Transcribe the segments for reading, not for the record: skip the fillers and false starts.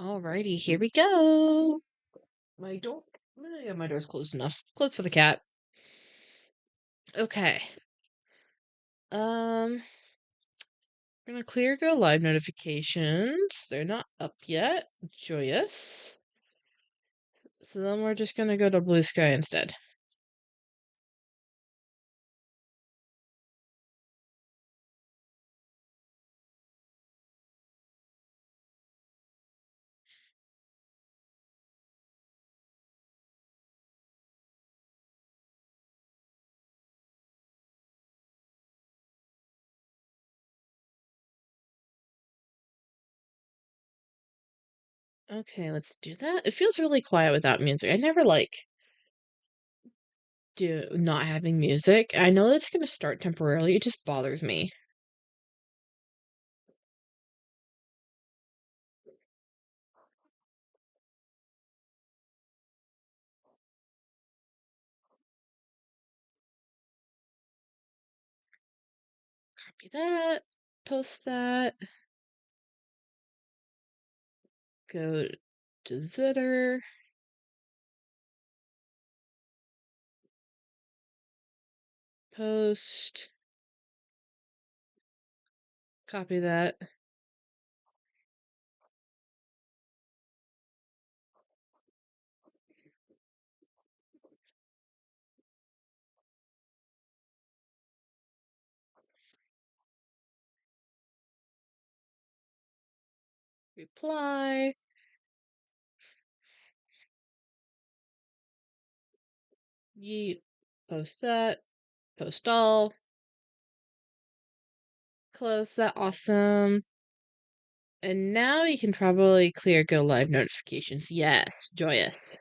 Alrighty, here we go. My door. Yeah, my door's closed enough. Closed for the cat. Okay. I'm gonna clear go live notifications. They're not up yet. Joyous. So then we're just gonna go to blue sky instead. Okay, let's do that. It feels really quiet without music. I never like do not having music. I know that's gonna start temporarily. It just bothers me. Copy that. Post that. Go to Zitter. Post. Copy that. Reply. Yeet. Post that. Post all. Close that. Awesome. And now you can probably clear go live notifications. Yes. Joyous.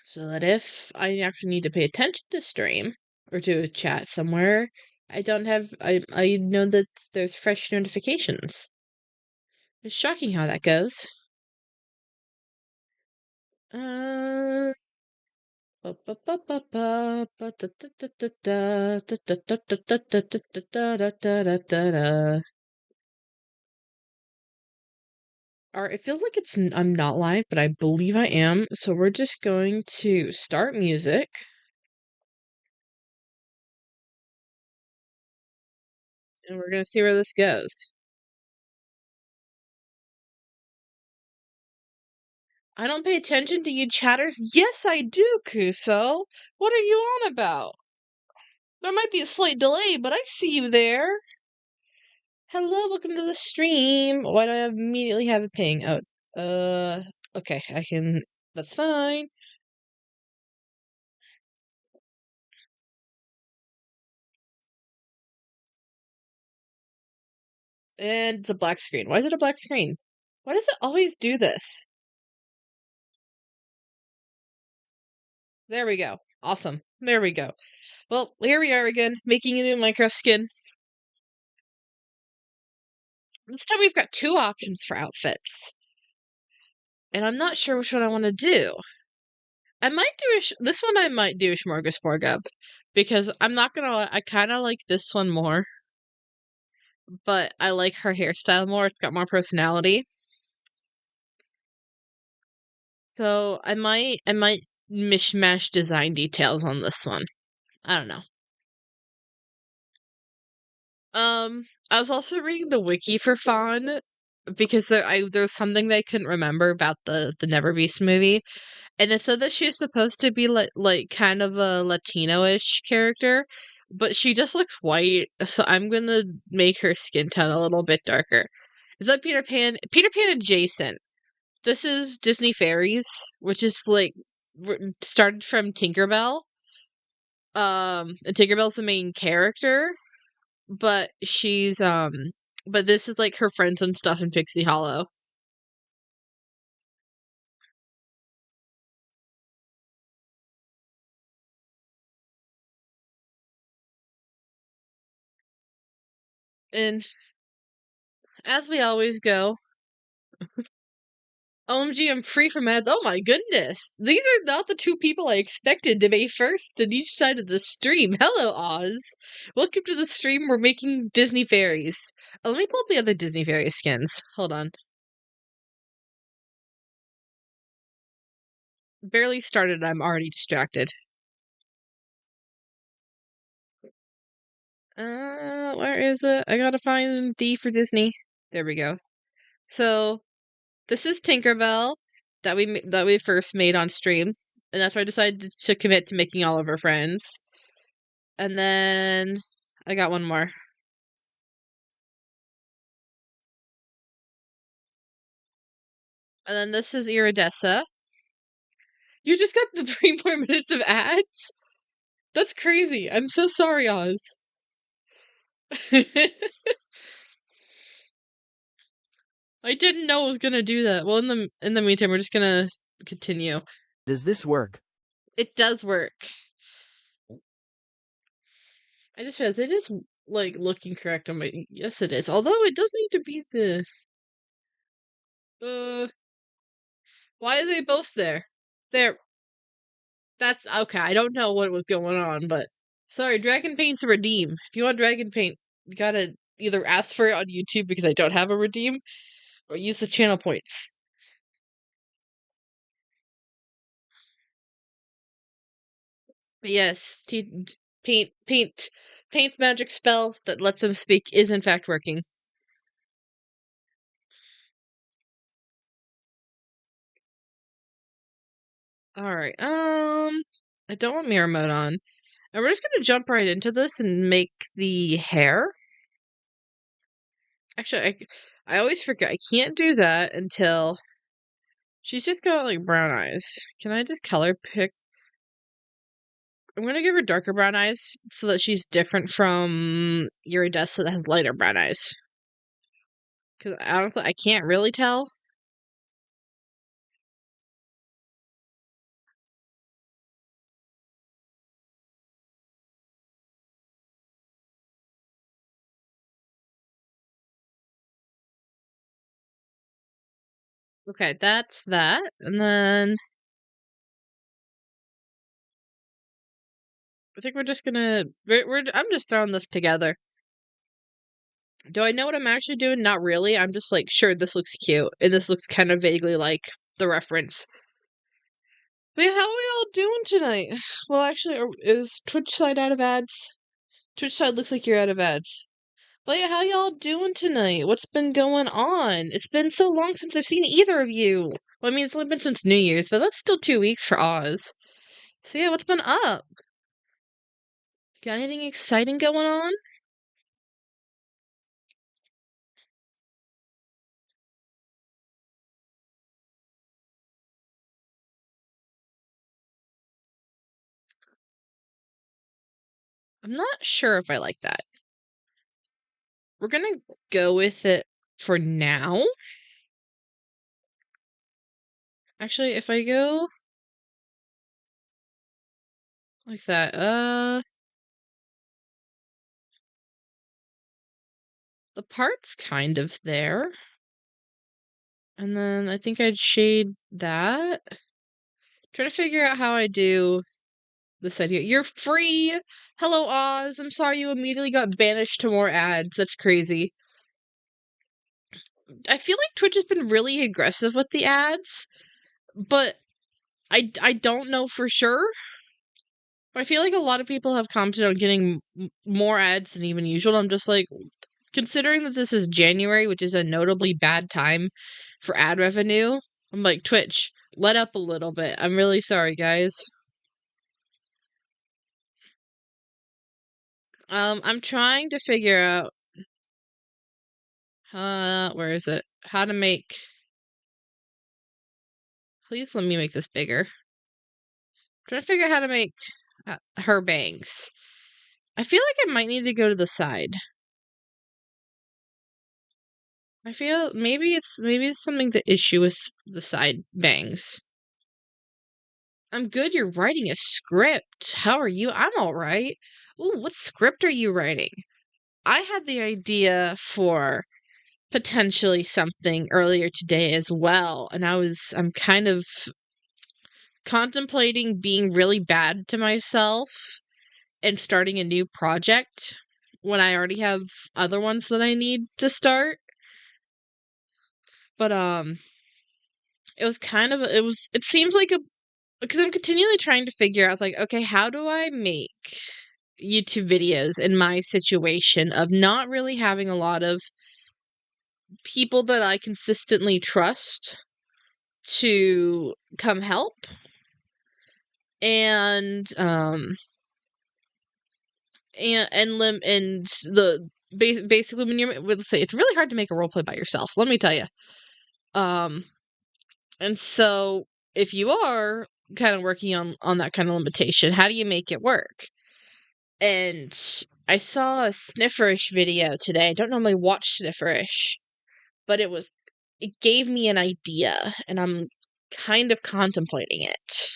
So that if I actually need to pay attention to stream or to a chat somewhere, I know that there's fresh notifications. It's shocking how that goes. Alright, it feels like I'm not live, but I believe I am. So we're just going to start music. And we're gonna see where this goes. I don't pay attention to you chatters. Yes, I do, Kuso. What are you on about? There might be a slight delay, but I see you there. Hello, welcome to the stream. Why do I immediately have a ping? Oh, okay, I can. That's fine. And it's a black screen. Why is it a black screen? Why does it always do this? There we go. Awesome. There we go. Well, here we are again, making a new Minecraft skin. This time we've got two options for outfits. And I'm not sure which one I want to do. I might do this one I might do a smorgasbord of. Because I'm not gonna lie, I kinda like this one more. But I like her hairstyle more. It's got more personality. So I might mishmash design details on this one. I don't know. I was also reading the wiki for Fawn because there's something that I couldn't remember about the Neverbeast movie, and it said that she was supposed to be like kind of a Latino-ish character, but she just looks white, so I'm gonna make her skin tone a little bit darker. Is that Peter Pan? Peter Pan adjacent. This is Disney Fairies, which is like started from Tinkerbell. And Tinkerbell's the main character, but but this is like her friends and stuff in Pixie Hollow. And as we always go, OMG, I'm free from ads. Oh my goodness. These are not the two people I expected to be first on each side of the stream. Hello, Oz. Welcome to the stream. We're making Disney Fairies. Oh, let me pull up the other Disney Fairy skins. Hold on. barely started, I'm already distracted. Where is it? I gotta find D for Disney. There we go. So, this is Tinkerbell that we first made on stream, and that's why I decided to commit to making all of her friends. And then I got one more. And then this is Iridessa. You just got the 3 more minutes of ads? That's crazy. I'm so sorry, Oz. I didn't know it was gonna do that. Well, in the meantime, we're just gonna continue. Does this work? It does work. I just realized it is like looking correct on my. Yes, it is. Although it does need to be the. Why are they both there? There. That's okay. I don't know what was going on, but sorry. Dragon Paint's a redeem. If you want Dragon Paint, you gotta either ask for it on YouTube because I don't have a redeem, or use the channel points. But yes, paint's magic spell that lets them speak is in fact working. Alright, I don't want mirror mode on. And we're just gonna jump right into this and make the hair. Actually, I always forget. I can't do that until she's just got like brown eyes. Can I just color pick? I'm gonna give her darker brown eyes so that she's different from Iridessa that has lighter brown eyes. Because honestly, I can't really tell. Okay, that's that. And then I think we're just gonna. I'm just throwing this together. Do I know what I'm actually doing? Not really. I'm just like, sure, this looks cute. And this looks kind of vaguely like the reference. But yeah, how are we all doing tonight? Well, actually, is Twitch side out of ads? Twitch side looks like you're out of ads. But yeah, how y'all doing tonight? What's been going on? It's been so long since I've seen either of you. Well, I mean, it's only been since New Year's, but that's still 2 weeks for Oz. So yeah, what's been up? Got anything exciting going on? I'm not sure if I like that. We're gonna go with it for now. Actually, if I go like that, the part's kind of there. And then I think I'd shade that. Trying to figure out how I do this side here. You're free! Hello, Oz. I'm sorry you immediately got banished to more ads. That's crazy. I feel like Twitch has been really aggressive with the ads, but I don't know for sure. I feel like a lot of people have commented on getting more ads than even usual. I'm just like, considering that this is January, which is a notably bad time for ad revenue, I'm like, Twitch, let up a little bit. I'm really sorry, guys. I'm trying to figure out, where is it? How to make, please let me make this bigger. I'm trying to figure out how to make her bangs. I feel like I might need to go to the side. I feel maybe it's something the issue with the side bangs. I'm good. You're writing a script. How are you? I'm all right. Ooh, what script are you writing? I had the idea for potentially something earlier today as well, and I'm kind of contemplating being really bad to myself and starting a new project when I already have other ones that I need to start. But it was kind of it seems like because I'm continually trying to figure out, like, okay, how do I make YouTube videos in my situation of not really having a lot of people that I consistently trust to come help, and the basically when you're, let's say, it's really hard to make a role play by yourself, let me tell you. And so if you are kind of working on that kind of limitation, how do you make it work? And I saw a Snifferish video today. I don't normally watch Snifferish, but it gave me an idea, and I'm kind of contemplating it.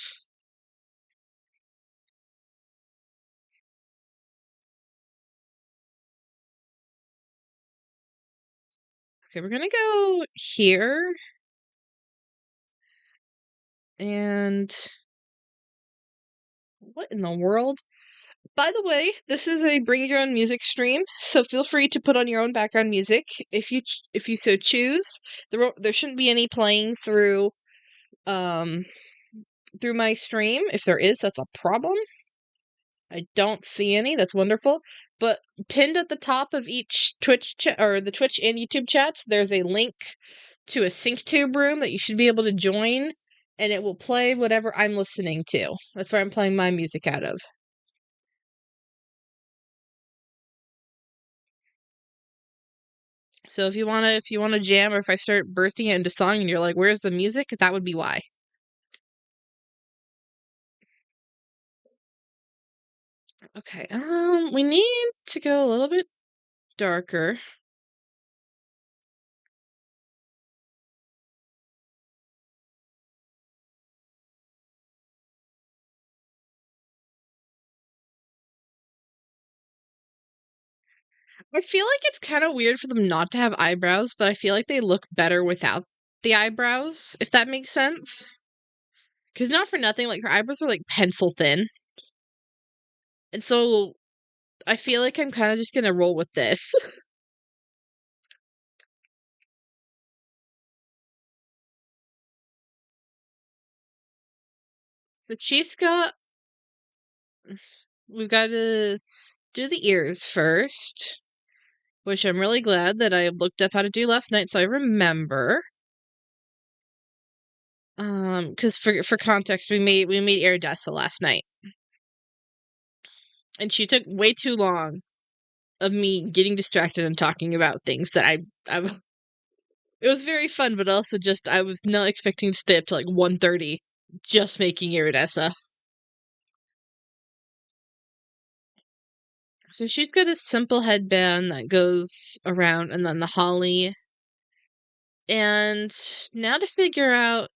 Okay, we're gonna go here. And what in the world? By the way, this is a bring your own music stream, so feel free to put on your own background music if you so choose. There shouldn't be any playing through through my stream. If there is, that's a problem. I don't see any. That's wonderful. But pinned at the top of each Twitch or the Twitch and YouTube chats, there's a link to a SyncTube room that you should be able to join, and it will play whatever I'm listening to. That's where I'm playing my music out of. So if you wanna jam, or if I start bursting it into song and you're like, "Where's the music?" That would be why. Okay, we need to go a little bit darker. I feel like it's kind of weird for them not to have eyebrows, but I feel like they look better without the eyebrows, if that makes sense. Because not for nothing, like, her eyebrows are like pencil thin. And so I feel like I'm kind of just gonna roll with this. So we've got to do the ears first, which I'm really glad that I looked up how to do last night, so I remember. Because for context, we made Iridessa last night, and she took way too long of me getting distracted and talking about things that I it was very fun, but also just I was not expecting to stay up to like 1:30 just making Iridessa. So she's got a simple headband that goes around, and then the holly. And now to figure out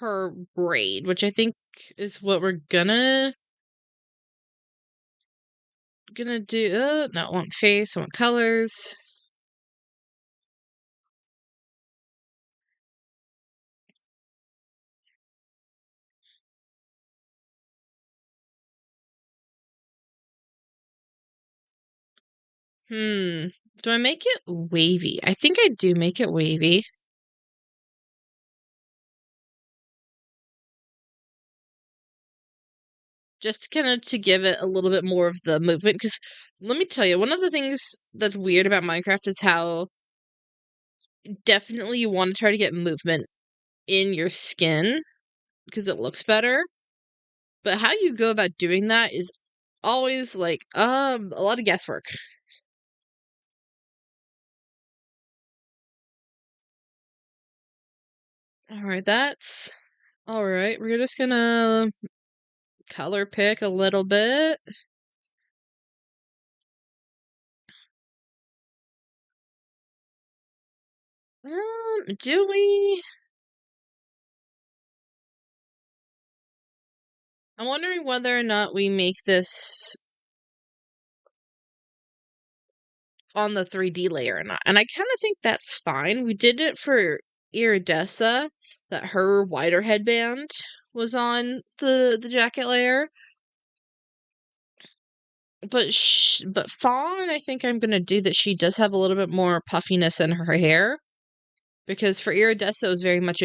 her braid, which I think is what we're gonna do. No, I want face, I want colors. Do I make it wavy? I think I do make it wavy. Just kinda to give it a little bit more of the movement, because let me tell you, one of the things that's weird about Minecraft is how definitely you wanna try to get movement in your skin, because it looks better, but how you go about doing that is always, like, a lot of guesswork. Alright, that's alright. We're just gonna color pick a little bit. Do we? I'm wondering whether or not we make this on the 3D layer or not, and I kinda think that's fine. We did it for Iridessa, that her wider headband was on the jacket layer. But Fawn, I think I'm gonna do that she does have a little bit more puffiness in her hair. because for Iridessa it was very much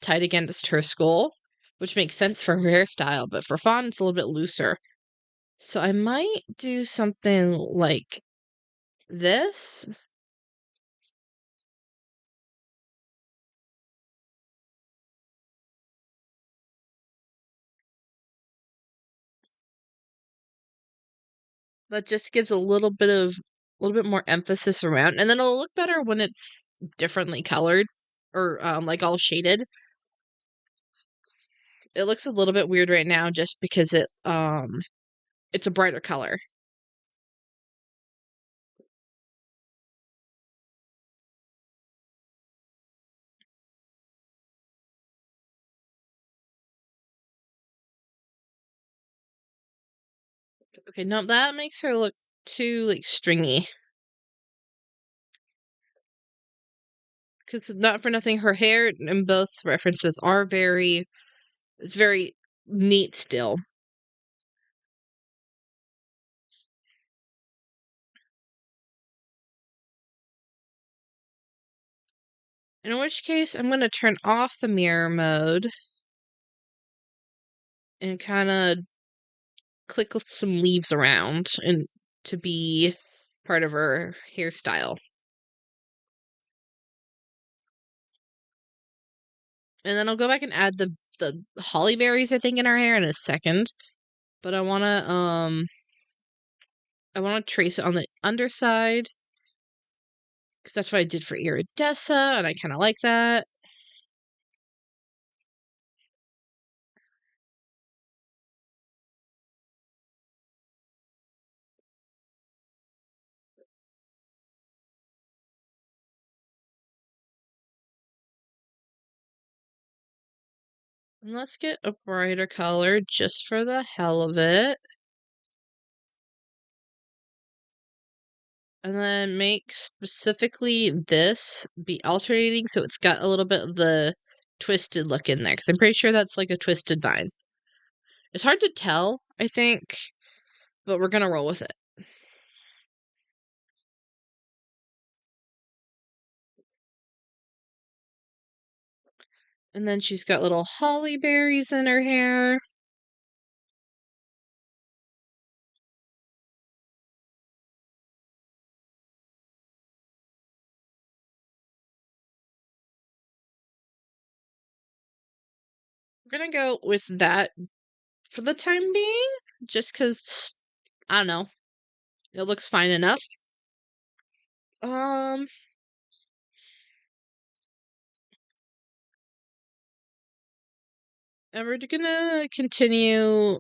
tight against her skull, which makes sense for her hairstyle, but for Fawn it's a little bit looser. So I might do something like this. That just gives a little bit more emphasis around, and then it'll look better when it's differently colored or like all shaded. It looks a little bit weird right now just because it's a brighter color. Okay, no, that makes her look too like stringy. Because not for nothing, her hair in both references are it's very neat still. In which case, I'm going to turn off the mirror mode and kind of click with some leaves around and to be part of her hairstyle. And then I'll go back and add the holly berries, I think, in her hair in a second. But I wanna trace it on the underside. Because that's what I did for Iridessa, and I kinda like that. And let's get a brighter color just for the hell of it. And then make specifically this be alternating so it's got a little bit of the twisted look in there. Because I'm pretty sure that's like a twisted vine. It's hard to tell, I think, but we're gonna roll with it. And then she's got little holly berries in her hair. We're gonna go with that for the time being, just because, I don't know, it looks fine enough. Um, and we're gonna continue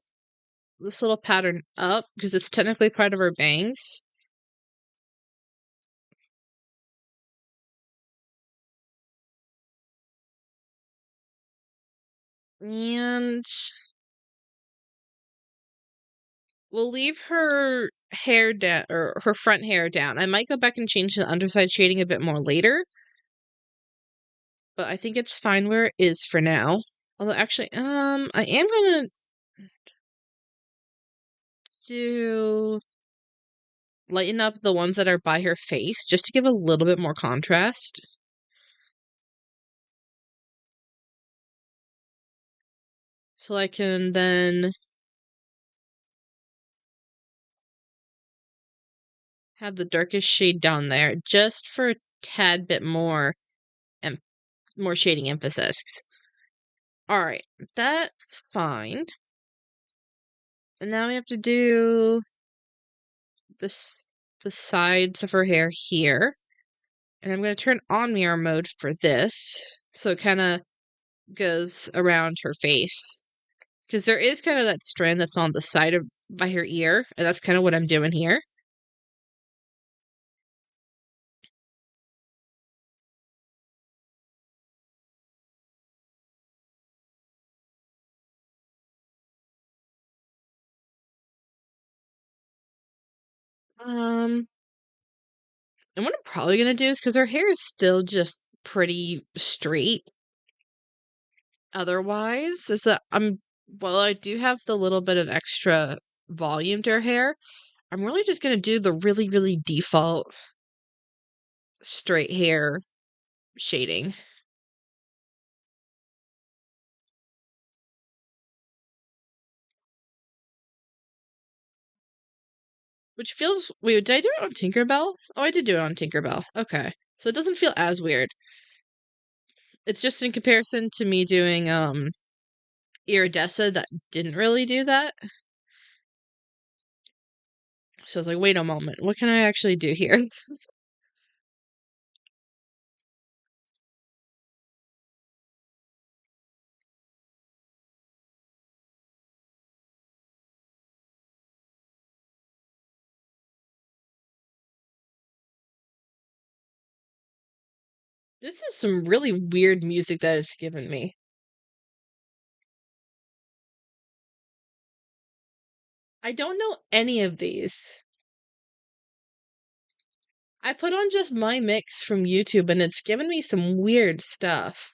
this little pattern up, because it's technically part of her bangs. And we'll leave her hair down, or her front hair down. I might go back and change the underside shading a bit more later, but I think it's fine where it is for now. Although, actually, I am gonna lighten up the ones that are by her face, just to give a little bit more contrast. So I can then have the darkest shade down there, just for a tad bit more and more shading emphasis. Alright, that's fine. And now we have to do the sides of her hair here. And I'm going to turn on mirror mode for this, so it kind of goes around her face. Because there is kind of that strand that's on the side of by her ear, and that's kind of what I'm doing here. And what I'm probably gonna do is, because her hair is still just pretty straight otherwise, is that while I do have the little bit of extra volume to her hair, I'm really just gonna do the really, really default straight hair shading. Which feels weird. Did I do it on Tinkerbell? Oh, I did do it on Tinkerbell. Okay. So it doesn't feel as weird. It's just in comparison to me doing Iridessa that didn't really do that. So I was like, wait a moment, what can I actually do here? This is some really weird music that it's given me. I don't know any of these. I put on just my mix from YouTube and it's given me some weird stuff.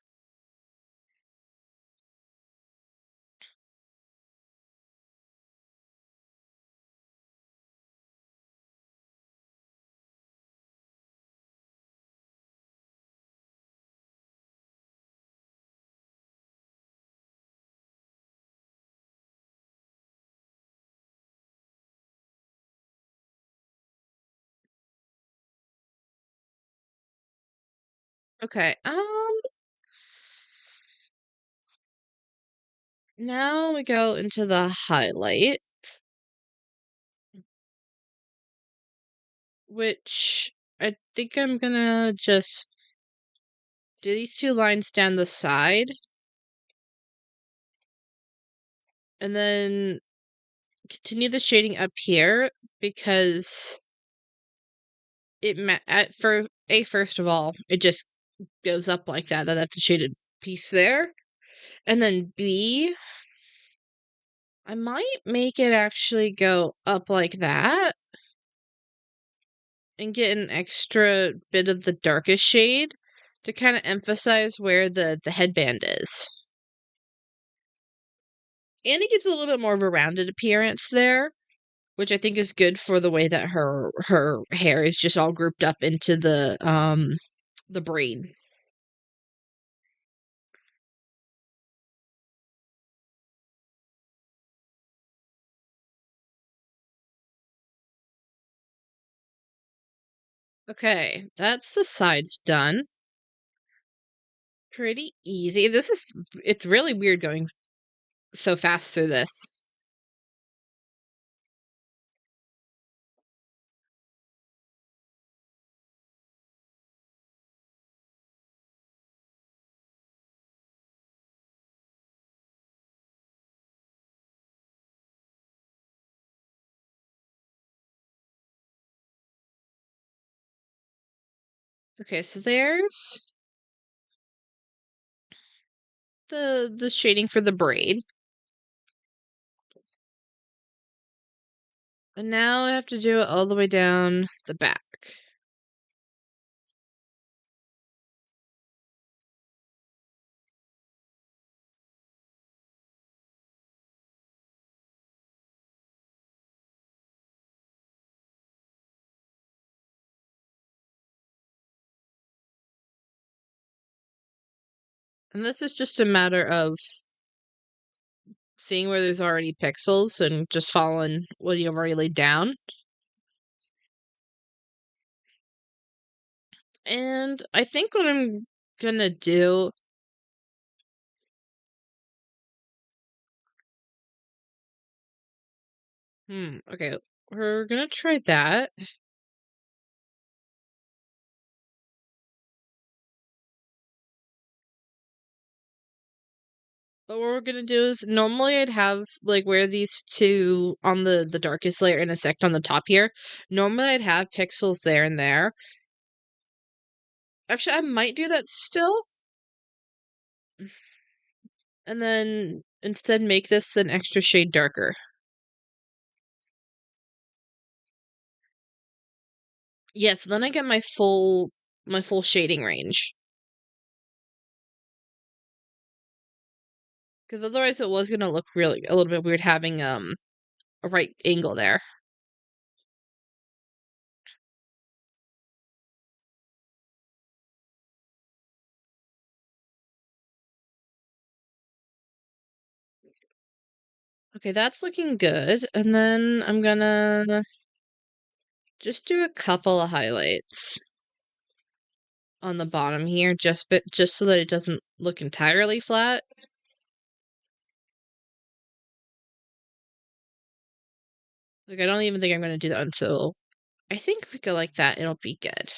Okay, now we go into the highlight, which I think I'm gonna just do these two lines down the side, and then continue the shading up here, because first of all, it just goes up like that. That's a shaded piece there. And then B, I might make it actually go up like that and get an extra bit of the darkest shade to kind of emphasize where the headband is. And it gives a little bit more of a rounded appearance there, which I think is good for the way that her hair is just all grouped up into the braid. Okay, that's the sides done. Pretty easy. It's really weird going so fast through this. Okay, so there's the shading for the braid. And now I have to do it all the way down the back. And this is just a matter of seeing where there's already pixels and just following what you've already laid down. And I think what I'm gonna do... okay, we're gonna try that. But what we're gonna do is, normally I'd have, like, where these two on the darkest layer intersect on the top here. Normally I'd have pixels there and there. Actually, I might do that still. And then instead make this an extra shade darker. Yes, then I get my full shading range. Because otherwise it was gonna look really a little bit weird having a right angle there. Okay, that's looking good. And then I'm gonna just do a couple of highlights on the bottom here, just so that it doesn't look entirely flat. Like, I don't even think I'm gonna do that until I think if we go like that, it'll be good.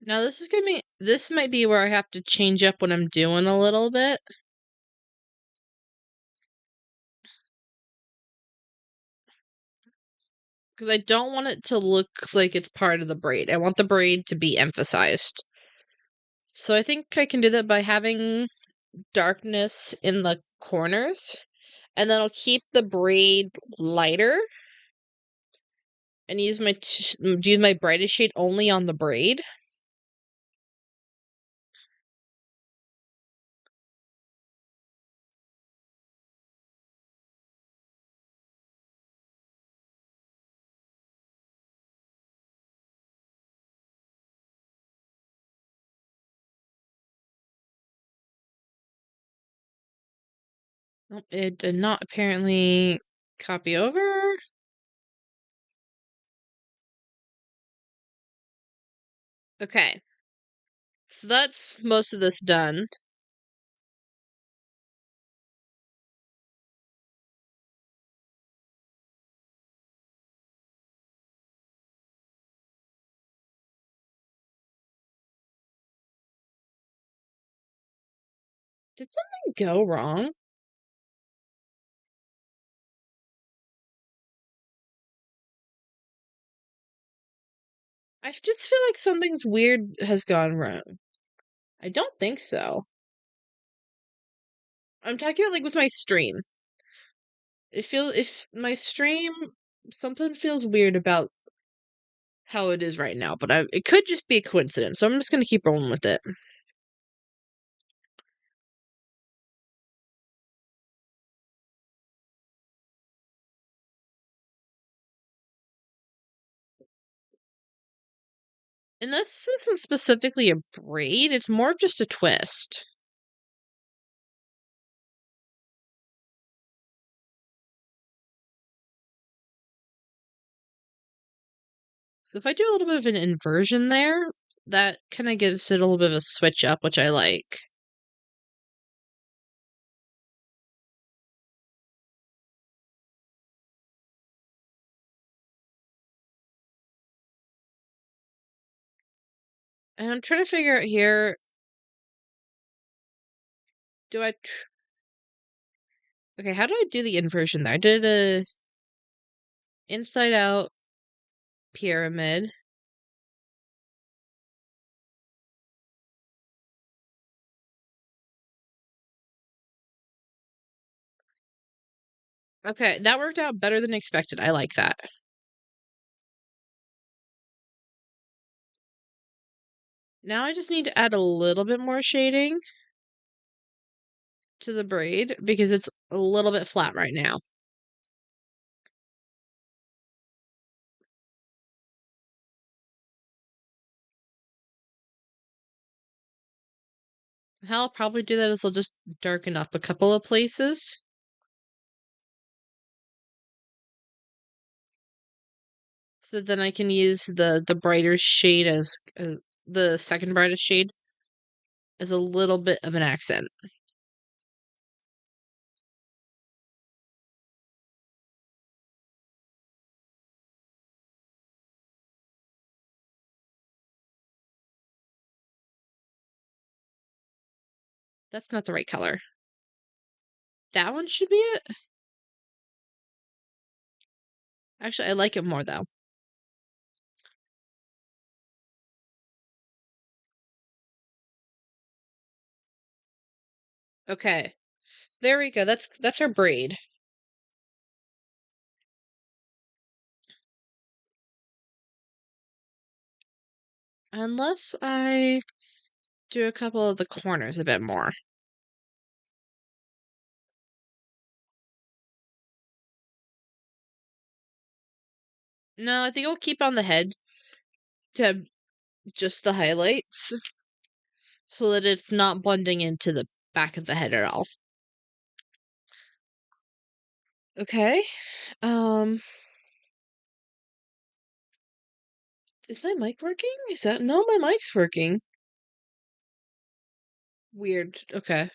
Now this might be where I have to change up what I'm doing a little bit. Because I don't want it to look like it's part of the braid. I want the braid to be emphasized. So I think I can do that by having darkness in the corners. And then I'll keep the braid lighter. And use my brightest shade only on the braid. Oh, it did not apparently copy over. Okay. So that's most of this done. Did something go wrong? I just feel like something's weird has gone wrong. I don't think so. I'm talking about like with my stream. If my stream something feels weird about how it is right now, but it could just be a coincidence. So I'm just gonna keep rolling with it. And this isn't specifically a braid, it's more of just a twist. So if I do a little bit of an inversion there, that kind of gives it a little bit of a switch up, which I like. And I'm trying to figure out here, do I... Okay, how do I do the inversion there? I did a inside out pyramid. Okay, that worked out better than expected. I like that. Now I just need to add a little bit more shading to the braid because it's a little bit flat right now. How I'll probably do that is I'll just darken up a couple of places. So then I can use the brighter shade as the second brightest shade as a little bit of an accent. That's not the right color. That one should be it. Actually, I like it more though. Okay. There we go. That's our braid. Unless I do a couple of the corners a bit more. No, I think I'll keep on the head to just the highlights so that it's not blending into the back of the head at all. Okay. Is my mic working? Is that no, my mic's working. Weird. Okay.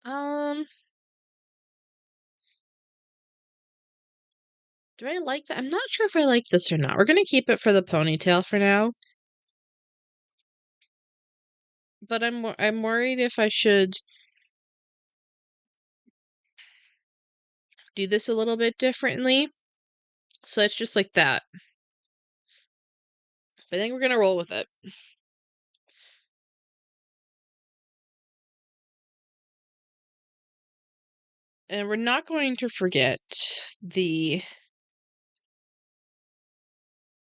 Um, do I like that? I'm not sure if I like this or not. We're gonna keep it for the ponytail for now. But I'm worried if I should do this a little bit differently. So it's just like that. I think we're gonna roll with it. And we're not going to forget the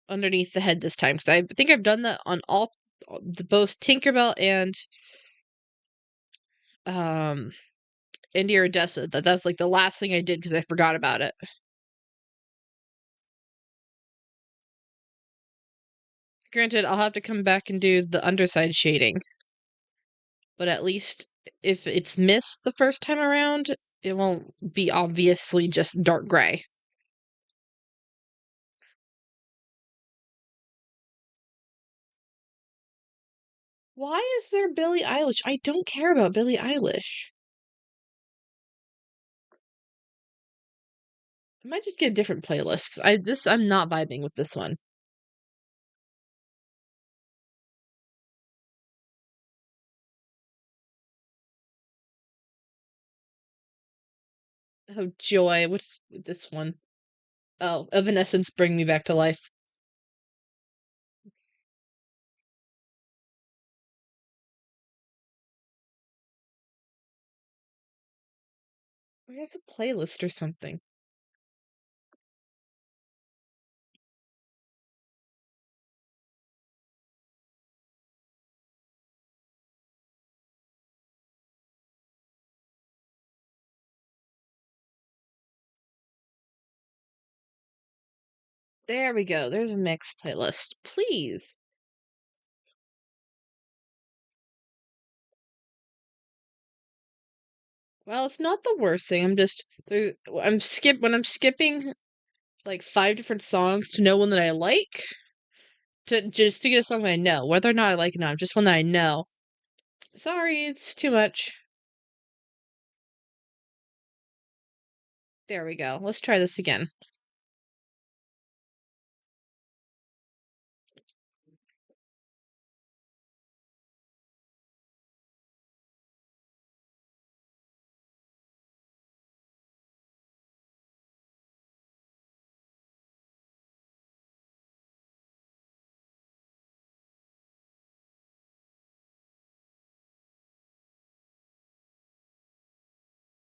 underneath the head this time because I think I've done that on all both Tinkerbell and um India Odessa. That's like the last thing I did because I forgot about it. Granted, I'll have to come back and do the underside shading. But at least if it's missed the first time around, it won't be obviously just dark gray. Why is there Billie Eilish? I don't care about Billie Eilish. I might just get a different playlist because I'm not vibing with this one. Oh joy, what's this one? Oh, Evanescence Bring Me Back to Life. Where's the playlist or something? There we go. There's a mix playlist. Please. Well, it's not the worst thing. When I'm skipping like 5 different songs to know one that I like. To get a song that I know, whether or not I like it or not, just one that I know. Sorry, it's too much. There we go. Let's try this again.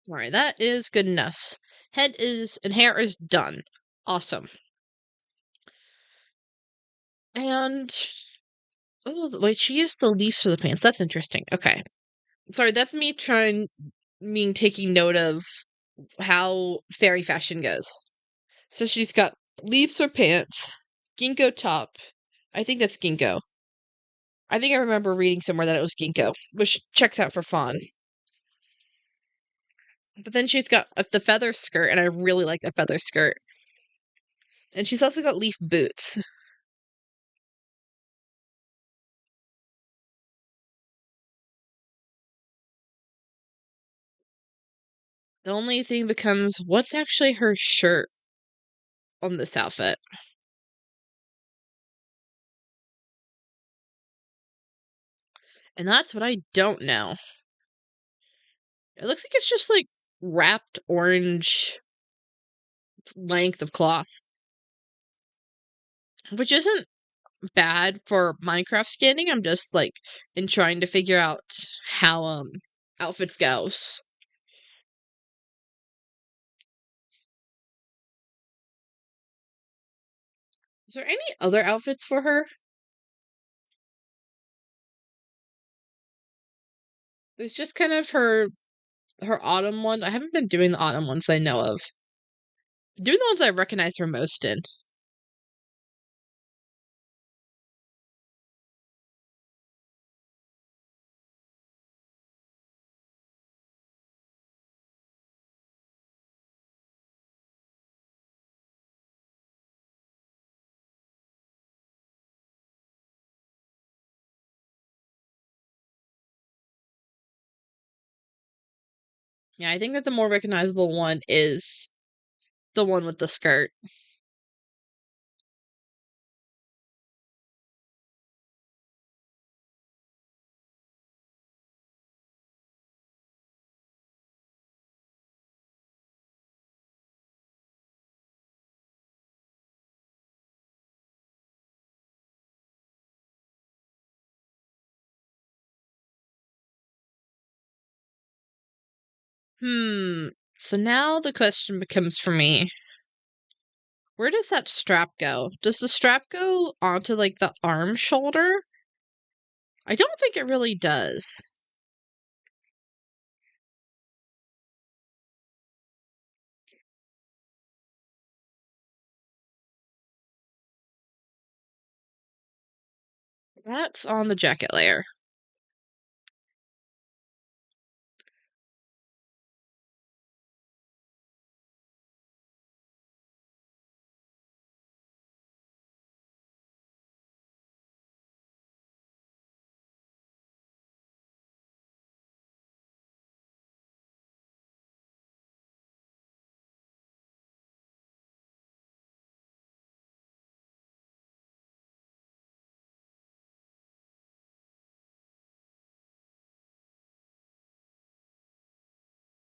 Alright, that is good enough. Head is and hair is done. Awesome. And oh wait, she used the leaves for the pants. That's interesting. Okay. Sorry, that's me taking note of how fairy fashion goes. So she's got leaves for pants, ginkgo top. I think that's ginkgo. I think I remember reading somewhere that it was ginkgo, which checks out for fawn. But then she's got the feather skirt, and I really like the feather skirt. And she's also got leaf boots. The only thing becomes what's actually her shirt on this outfit. And that's what I don't know. It looks like it's just, like, wrapped orange length of cloth, which isn't bad for Minecraft skinning. I'm just, like, in trying to figure out how, outfits goes. Is there any other outfits for her? It's just kind of her autumn one. I haven't been doing the autumn ones I know of. Doing the ones I recognize her most in. Yeah, I think that the more recognizable one is the one with the skirt. Hmm. So now the question becomes for me, where does that strap go? Does the strap go onto, like, the arm shoulder? I don't think it really does. That's on the jacket layer.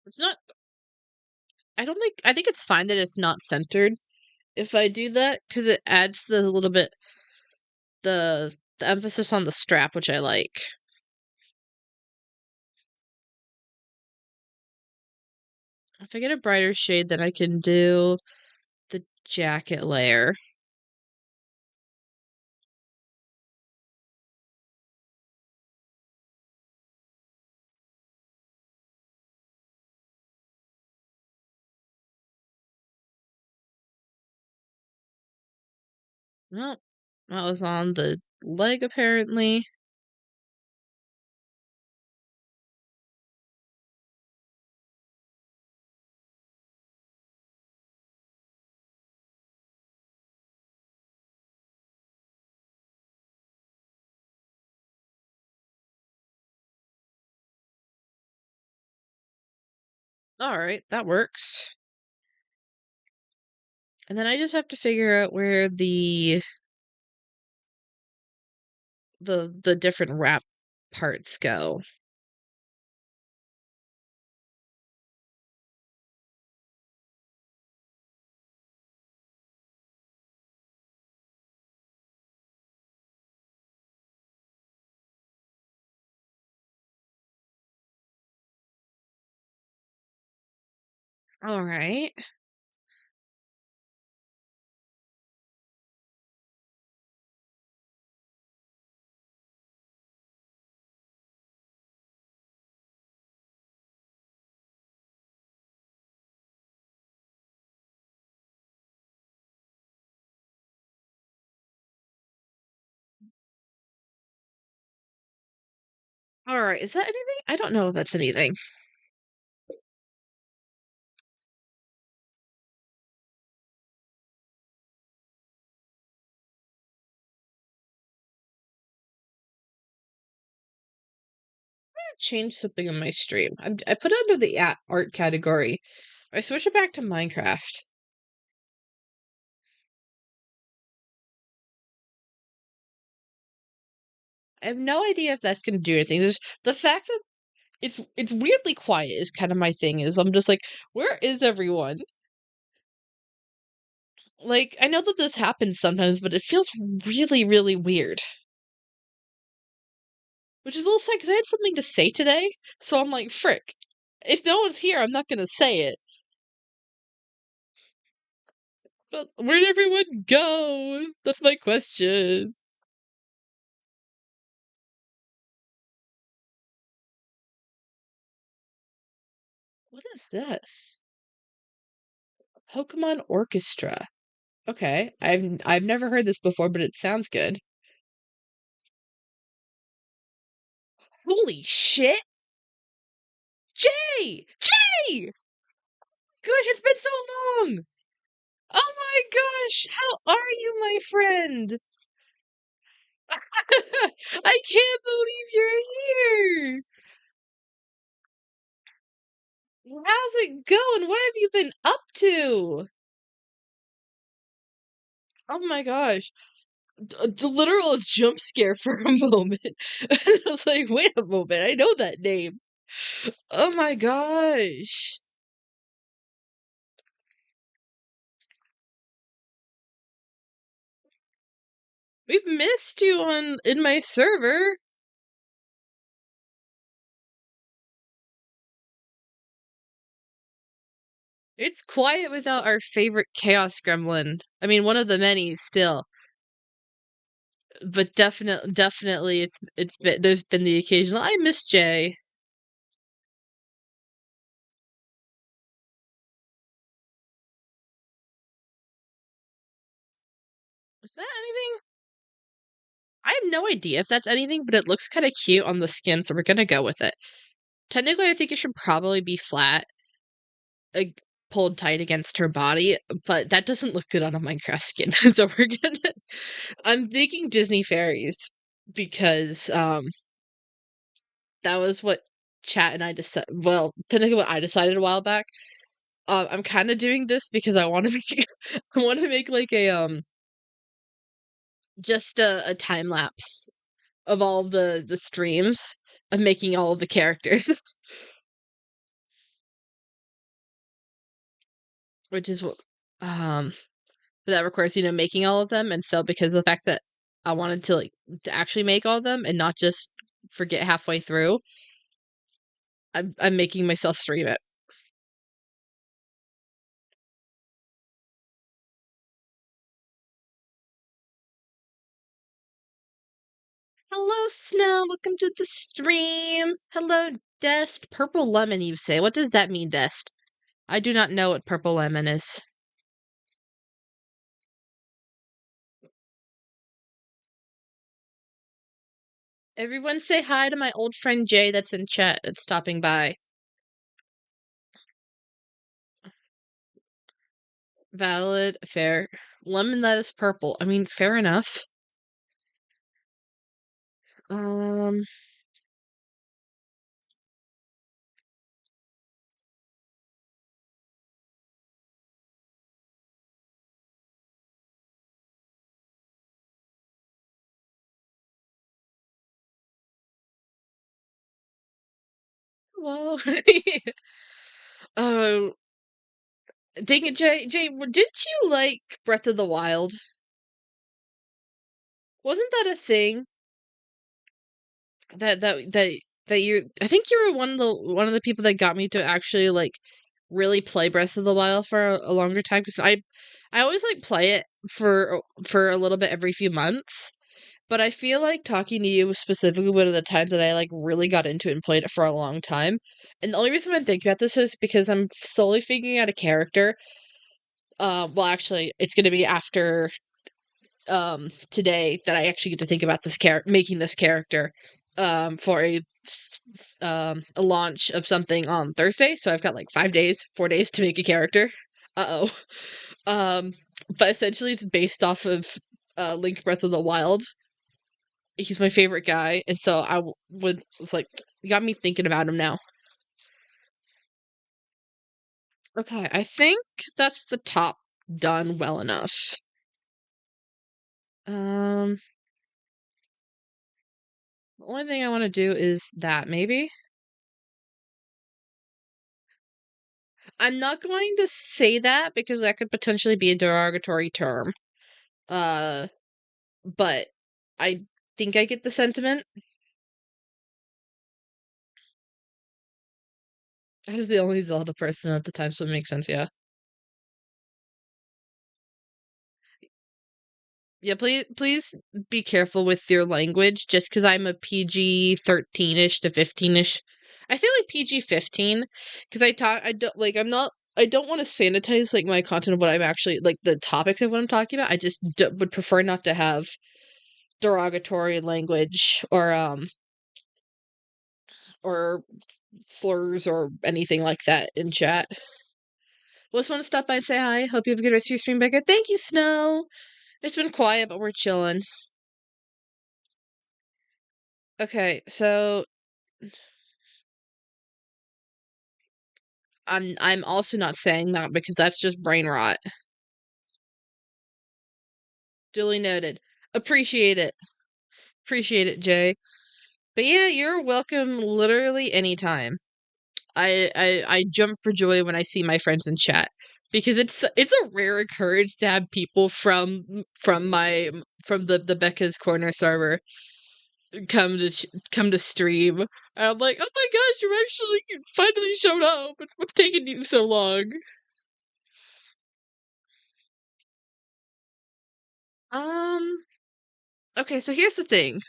It's not I think it's fine that it's not centered if I do that, because it adds the little bit the emphasis on the strap, which I like. If I get a brighter shade, then I can do the jacket layer. Nope, that was on the leg, apparently. Alright, that works. And then I just have to figure out where the different wrap parts go. Alright. Alright, is that anything? I don't know if that's anything. Change something in my stream. I put it under the art category. I switch it back to Minecraft. I have no idea if that's gonna do anything. There's the fact that it's weirdly quiet is kind of my thing, is I'm just like, "Where is everyone?" Like, I know that this happens sometimes, but it feels really, really weird. Which is a little sad because I had something to say today, so I'm like, "Frick. If no one's here, I'm not gonna say it." But where'd everyone go? That's my question. What is this? Pokemon Orchestra. Okay, I've never heard this before, but it sounds good. Holy shit! Jay! Jay! Gosh, it's been so long! Oh my gosh! How are you, my friend? I can't believe you're here! How's it going? What have you been up to? Oh my gosh. A literal jump scare for a moment. I was like, wait a moment, I know that name. Oh my gosh. We've missed you on in my server. It's quiet without our favorite chaos gremlin. I mean, one of the many still, but definitely it's been, there's been the occasional I miss Jay. Is that anything? I have no idea if that's anything, but it looks kind of cute on the skin, so we're gonna go with it. Technically, I think it should probably be flat, like pulled tight against her body, but that doesn't look good on a Minecraft skin. So we're gonna. I'm making Disney fairies because that was what chat and I decided. Well, technically, what I decided a while back. I'm kind of doing this because I want to make. I want to make like a just a time lapse of all the streams of making all of the characters, which is what that requires, making all of them. And so because of the fact that I wanted to like to actually make all of them and not just forget halfway through, I'm making myself stream it. Hello, Snow. Welcome to the stream. Hello, Dest. Purple lemon, you say? What does that mean, Dest? I do not know what purple lemon is. Everyone say hi to my old friend Jay that's in chat that's stopping by. Valid, fair. Lemon that is purple. I mean, fair enough. Um, well, oh, dang it, Jay, didn't you like Breath of the Wild? Wasn't that a thing that you? I think you were one of the people that got me to actually like really play Breath of the Wild for a longer time because I always like play it for a little bit every few months. But I feel like talking to you was specifically one of the times that I like really got into it and played it for a long time. And the only reason I'm thinking about this is because I'm slowly figuring out a character. Well, actually, it's going to be after today that I actually get to think about this making this character for a launch of something on Thursday. So I've got like 5 days, 4 days to make a character. Uh-oh. Um, but essentially it's based off of Link Breath of the Wild. He's my favorite guy, and so I was like, you got me thinking about him now. Okay, I think that's the top done well enough. Um, The only thing I want to do is that, maybe? I'm not going to say that because that could potentially be a derogatory term. Uh, but I think I get the sentiment. I was the only Zelda person at the time, so it makes sense, yeah. Yeah, please be careful with your language just because I'm a PG 13-ish to 15-ish. I say like PG 15 because I don't like I'm not I don't want to sanitize like my content of what I'm actually like the topics of what I'm talking about. I just would prefer not to have derogatory language or slurs or anything like that in chat. Just want to stop by and say hi. Hope you have a good rest of your stream, Becca. Thank you, Snow. It's been quiet, but we're chilling. Okay, so I'm also not saying that because that's just brain rot. Duly noted. Appreciate it. Appreciate it, Jay. But yeah, you're welcome literally anytime. I jump for joy when I see my friends in chat because it's a rare occurrence to have people from the Becca's Corner server come to stream. And I'm like, oh my gosh, you actually finally showed up. What's taking you so long? Um. Okay, so here's the thing.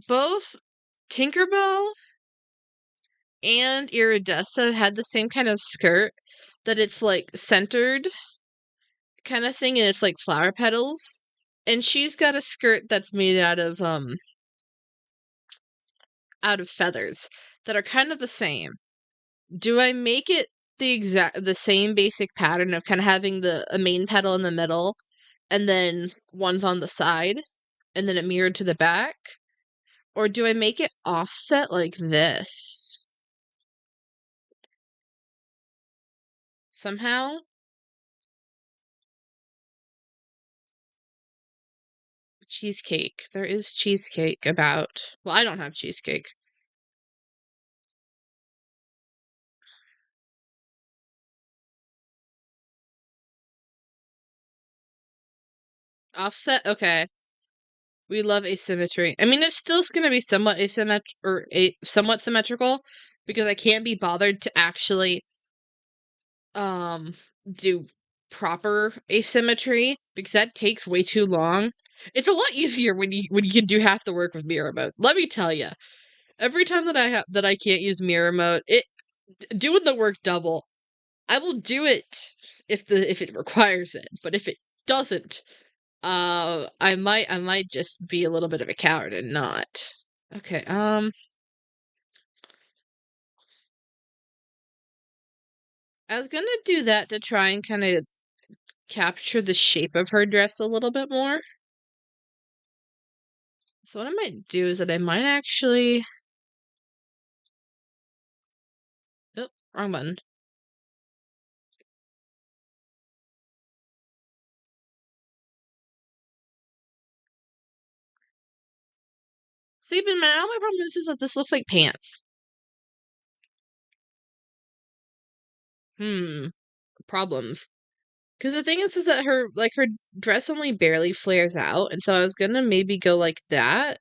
Both Tinkerbell and Iridessa had the same kind of skirt that it's like centered kind of thing and it's like flower petals. And she's got a skirt that's made out of feathers that are kind of the same. Do I make it the same basic pattern of kind of having a main petal in the middle and then ones on the side and then it mirrored to the back? Or do I make it offset like this? Somehow? Cheesecake. There is cheesecake about. Well, I don't have cheesecake. Offset? Okay. We love asymmetry. I mean, it's still going to be somewhat somewhat symmetrical because I can't be bothered to actually um do proper asymmetry because that takes way too long. It's a lot easier when you can do half the work with mirror mode. Let me tell you. Every time that I can't use mirror mode, it doing the work double. I will do it if it requires it, but if it doesn't, I might just be a little bit of a coward and not. Okay, I was gonna do that to try and kind of capture the shape of her dress a little bit more. So what I might do is that I might actually. Oh, wrong button. See, but now my problem is that this looks like pants. Problems. Because the thing is that her dress only barely flares out, and so I was gonna maybe go like that.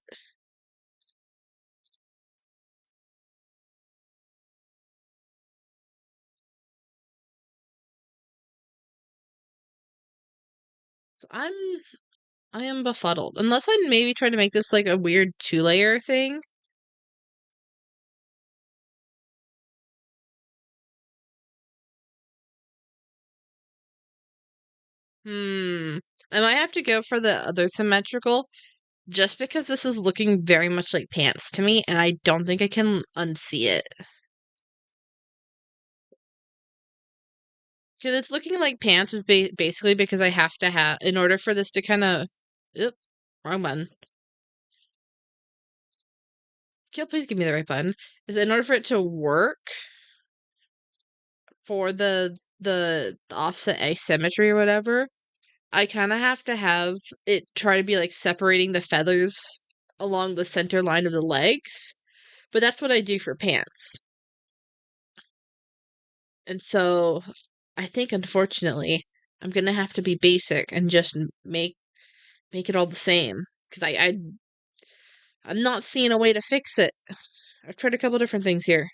So I am befuddled. Unless I maybe try to make this like a weird two-layer thing. I might have to go for the other symmetrical just because this is looking very much like pants to me, and I don't think I can unsee it. Because it's looking like pants is basically because I have to have, in order for this to kind of. Oop, wrong button. Kill, please give me the right button. Is in order for it to work for the offset asymmetry or whatever, I kind of have to have it try to be like separating the feathers along the center line of the legs, but that's what I do for pants. And so I think, unfortunately, I'm gonna have to be basic and just make it all the same because I'm not seeing a way to fix it. I've tried a couple different things here.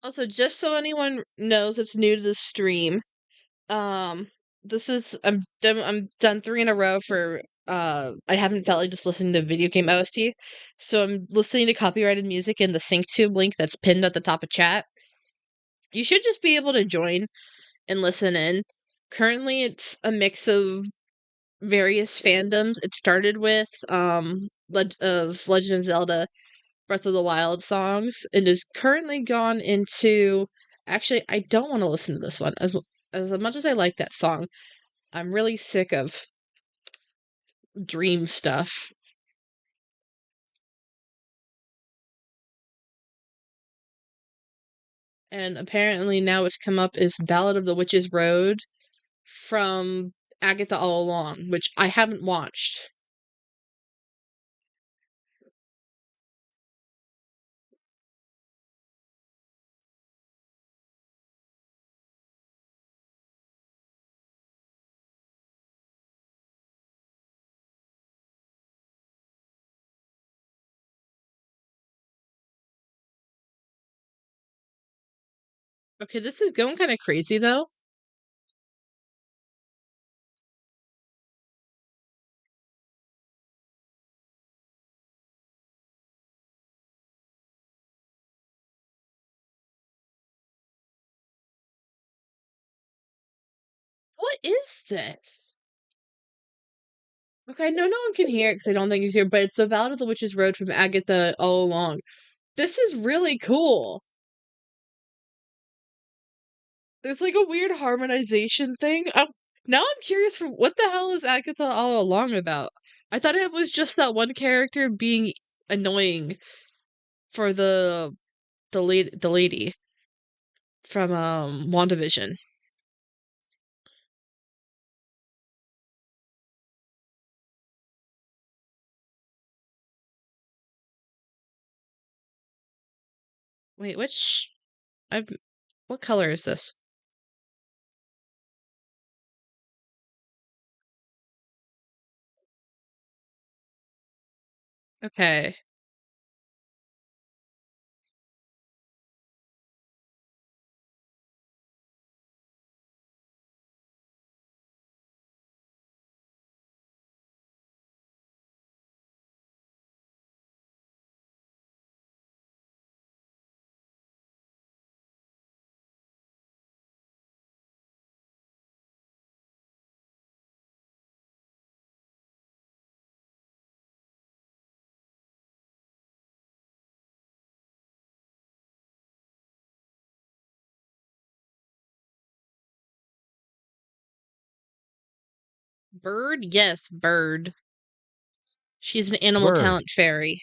Also, just so anyone knows that's new to the stream, um, this is I'm done 3 in a row for I haven't felt like just listening to video game OST. So I'm listening to copyrighted music in the SyncTube link that's pinned at the top of chat. You should just be able to join and listen in. Currently it's a mix of various fandoms. It started with Legend of Zelda Breath of the Wild songs and is currently gone into actually I don't want to listen to this one as much as I like that song. I'm really sick of dream stuff. And apparently now it's come up as Ballad of the Witch's Road from Agatha All Along, which I haven't watched. Okay, this is going kind of crazy though. What is this? Okay, I know no one can hear it because I don't think you hear, but it's the Ballad of the Witch's Road from Agatha All Along. This is really cool. There's like a weird harmonization thing. Now I'm curious for what the hell is Agatha All Along about? I thought it was just that one character being annoying for the lady from WandaVision. Wait, which I what color is this? Okay. Bird? Yes, bird. She's an animal Bird. talent fairy.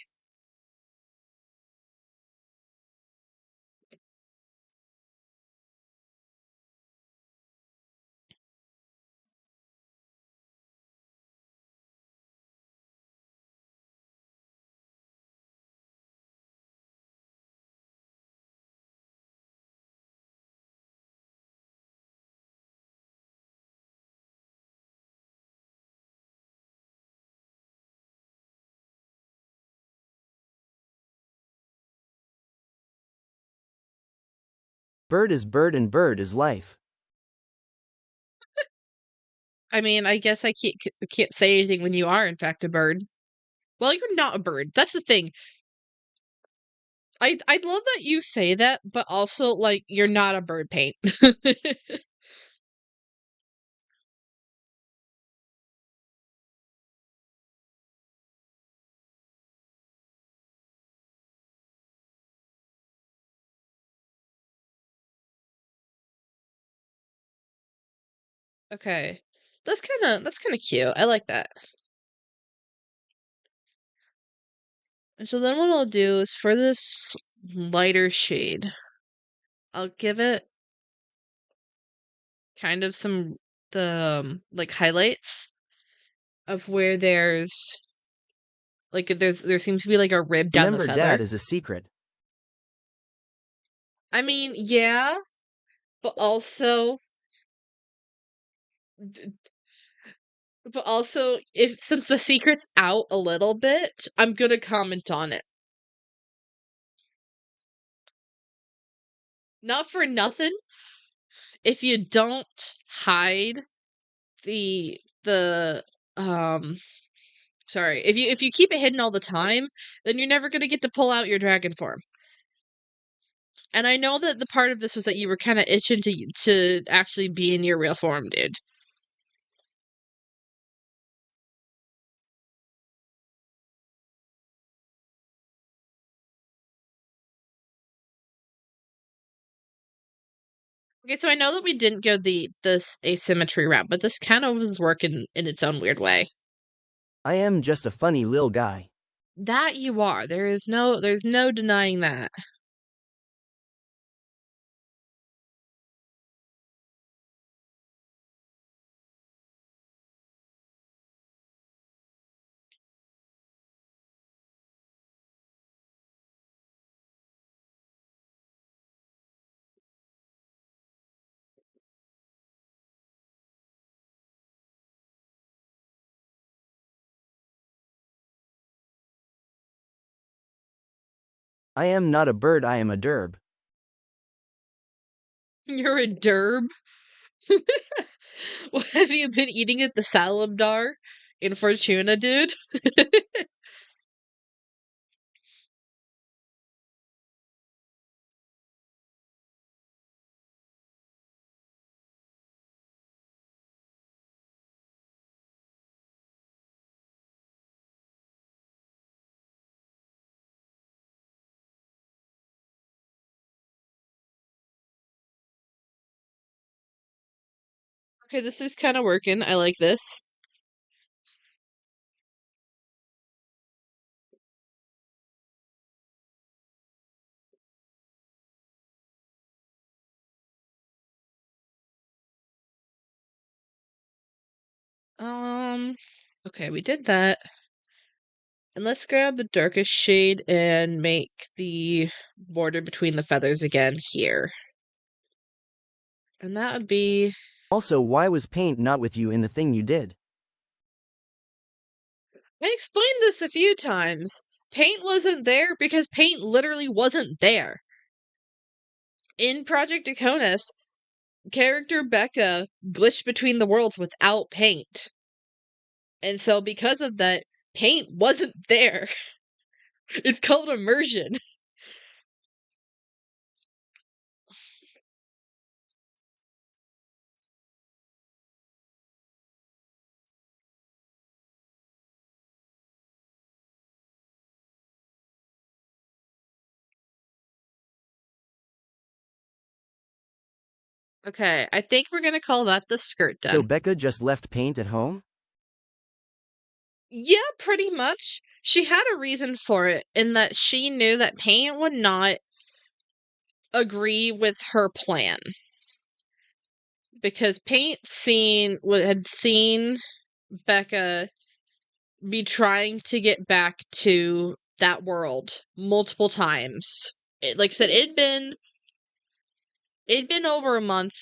Bird is bird and bird is life. I mean, I guess I can't say anything when you are in fact a bird. Well, you're not a bird. That's the thing. I love that you say that, but also like you're not a bird paint. Okay. That's kinda cute. I like that. And so then what I'll do is for this lighter shade, I'll give it kind of like, highlights of where there seems to be, like, a rib down the Remember, feather. dad is a secret. I mean, yeah, but also d but also, if since the secret's out a little bit, I'm gonna comment on it. Not for nothing, if you don't hide the sorry, if you keep it hidden all the time, then you're never gonna get to pull out your dragon form. And I know that the part of this was that you were kinda itching to actually be in your real form, dude. Okay, so I know that we didn't go this asymmetry route, but this kind of was working in its own weird way. I am just a funny lil guy. That you are. There's no denying that. I am not a bird, I am a derb. You're a derb. What have you been eating at the Salamdar in Fortuna, dude? Okay, this is kind of working. I like this. Um, okay, we did that. And let's grab the darkest shade and make the border between the feathers again here. And that would be... Also, why was paint not with you in the thing you did? I explained this a few times. Paint wasn't there because paint literally wasn't there. In Project Iconis, character Becca glitched between the worlds without paint. And so because of that, paint wasn't there. It's called immersion. Okay, I think we're gonna call that the skirt So done. Becca just left paint at home? Yeah, pretty much. She had a reason for it in that she knew that Paint would not agree with her plan. Because had seen Becca be trying to get back to that world multiple times. Like I said, it'd been over a month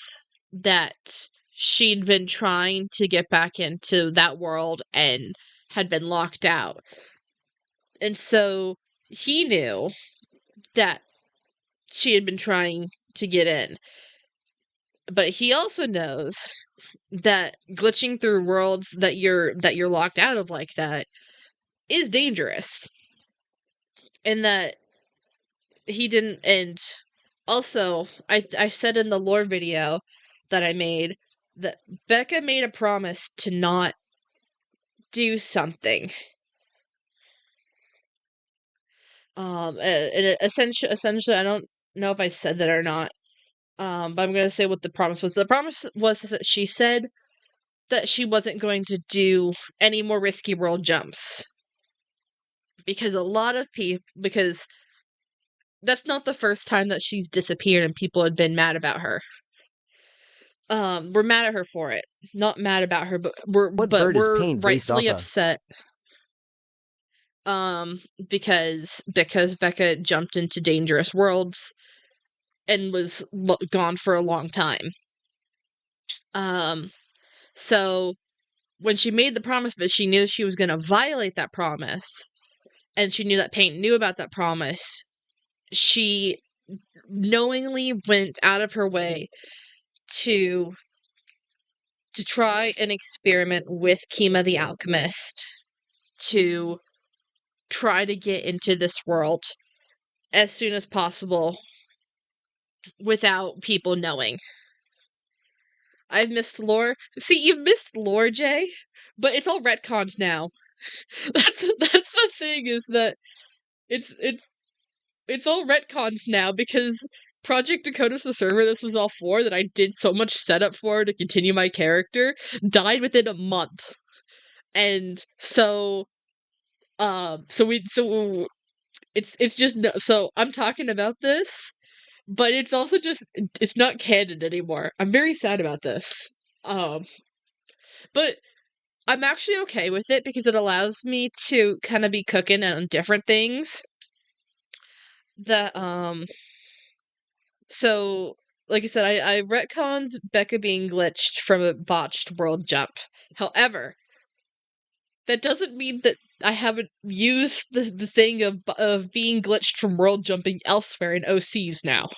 that she'd been trying to get back into that world and had been locked out. And so he knew that she had been trying to get in. But he also knows that glitching through worlds that you're locked out of like that is dangerous. And that he didn't and also I said in the lore video that I made that Becca made a promise to not do something. And essentially, I don't know if I said that or not. But I'm gonna say what the promise was. The promise was that she said that she wasn't going to do any more risky world jumps. Because a lot of people, because that's not the first time that she's disappeared and people had been mad about her. We're mad at her for it. Not mad about her, but What bird is we're paint based rightfully off of? upset. Because Becca jumped into dangerous worlds and was gone for a long time. So when she made the promise, but she knew she was going to violate that promise, and she knew that Paint knew about that promise, she knowingly went out of her way to try an experiment with Kima the Alchemist to try to get into this world as soon as possible without people knowing. I've missed lore. See, you've missed lore, Jay, but it's all retconned now. That's the thing, is that it's all retconned now, because Project Dakota's the server this was all for, that I did so much setup for to continue my character, died within a month. And so it's just no, so I'm talking about this, but it's also just, it's not canon anymore. I'm very sad about this. But I'm actually okay with it because it allows me to kind of be cooking on different things. That so like I said, I retconned Becca being glitched from a botched world jump. However, that doesn't mean that I haven't used the thing of being glitched from world jumping elsewhere in OCs now.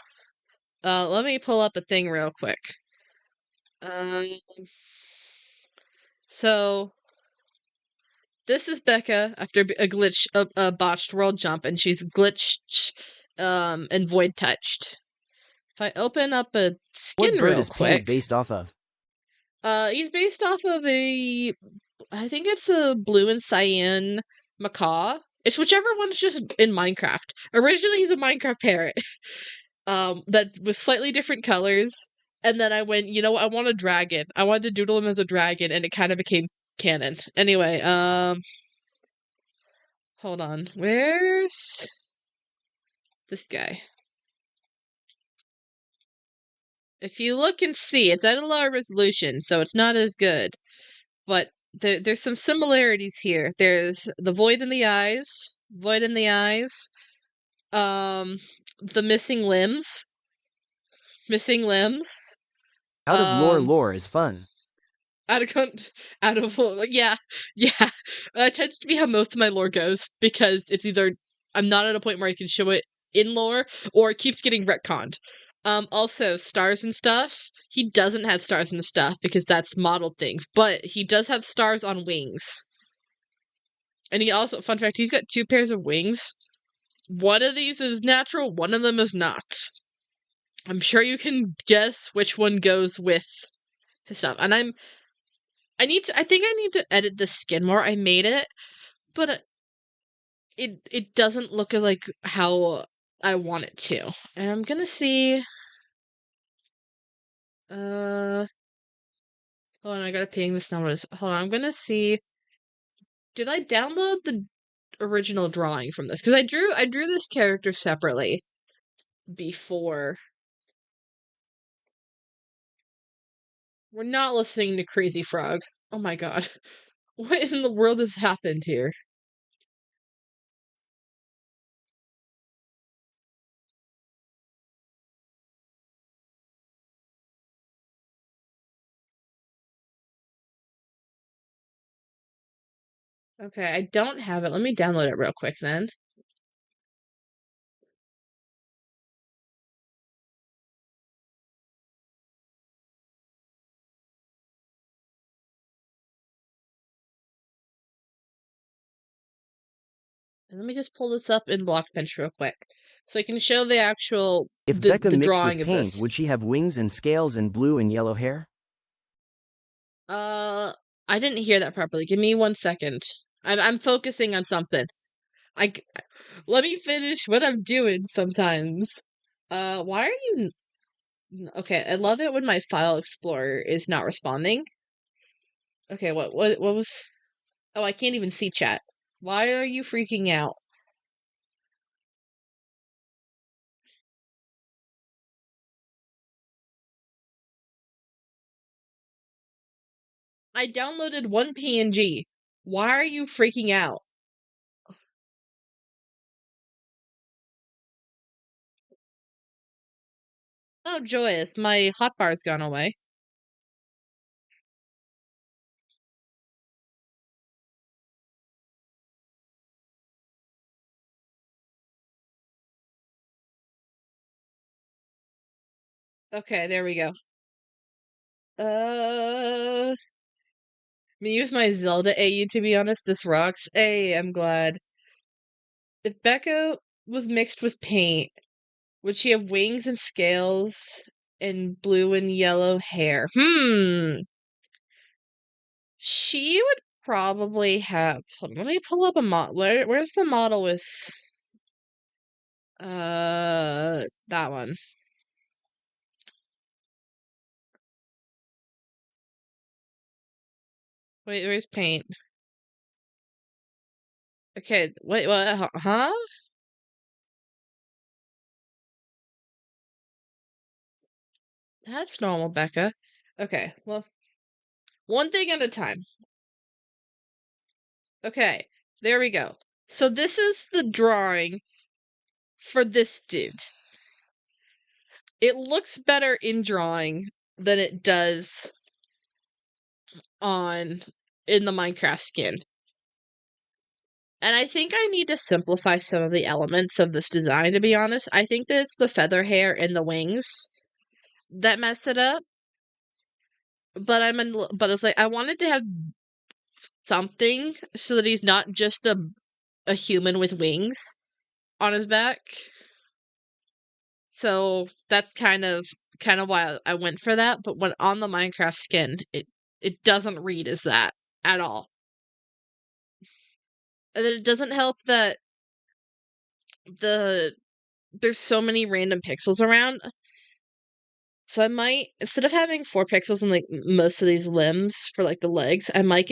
Let me pull up a thing real quick. So this is Becca after a botched world jump, and she's glitched, and void touched. If I open up a skin What bird real is paint quick, based off of? he's based off of I think it's a blue and cyan macaw. It's whichever one's just in Minecraft. Originally, he's a Minecraft parrot, that was slightly different colors. And then I went, you know what, I want a dragon. I wanted to doodle him as a dragon, and it kind of became canon. Anyway, hold on. Where's this guy? If you look and see, it's at a lower resolution, so it's not as good. But there's some similarities here. There's the void in the eyes, the missing limbs, Out of um, lore is fun. out of yeah, yeah. That tends to be how most of my lore goes, because it's either I'm not at a point where I can show it in lore, or it keeps getting retconned. Also, stars and stuff. He doesn't have stars and stuff because that's modeled things, but he does have stars on wings. And he also, fun fact, he's got 2 pairs of wings. One of these is natural, one of them is not. I'm sure you can guess which one goes with his stuff. And I think I need to edit the skin more. I made it, but it doesn't look like how I want it to. And I'm gonna see. Hold on, I gotta ping this number. Hold on, I'm gonna see. Did I download the original drawing from this? Because I drew this character separately before. We're not listening to Crazy Frog. Oh my god. What in the world has happened here? Okay, I don't have it. Let me download it real quick then. And let me just pull this up in Blockbench real quick, so I can show the actual If Becca the mixed with drawing of paint, this. would she have wings and scales and blue and yellow hair? I didn't hear that properly. Give me 1 second. I'm focusing on something. Let me finish what I'm doing sometimes. Why are you? Okay, I love it when my file explorer is not responding. Okay, what was... Oh, I can't even see chat. Why are you freaking out? I downloaded one PNG. Why are you freaking out? Oh, joyous. My hotbar's gone away. Okay, there we go. Me use my Zelda AU, to be honest. This rocks. Hey, I'm glad. If Becca was mixed with paint, would she have wings and scales and blue and yellow hair? She would probably have. Hold on, let me pull up a model. Where's the model with? That one. Wait, where's paint? Okay, wait, what? Huh? That's normal, Becca. Okay, well, one thing at a time. Okay, there we go. So this is the drawing for this dude. It looks better in drawing than it does on in the Minecraft skin. And I think I need to simplify some of the elements of this design, to be honest. I think that it's the feather hair and the wings that mess it up. But but it's like I wanted to have something so that he's not just a human with wings on his back. So that's kind of why I went for that. But when on the Minecraft skin, it doesn't read as that at all. And then it doesn't help that there's so many random pixels around. So I might, instead of having 4 pixels in like most of these limbs for like the legs, I might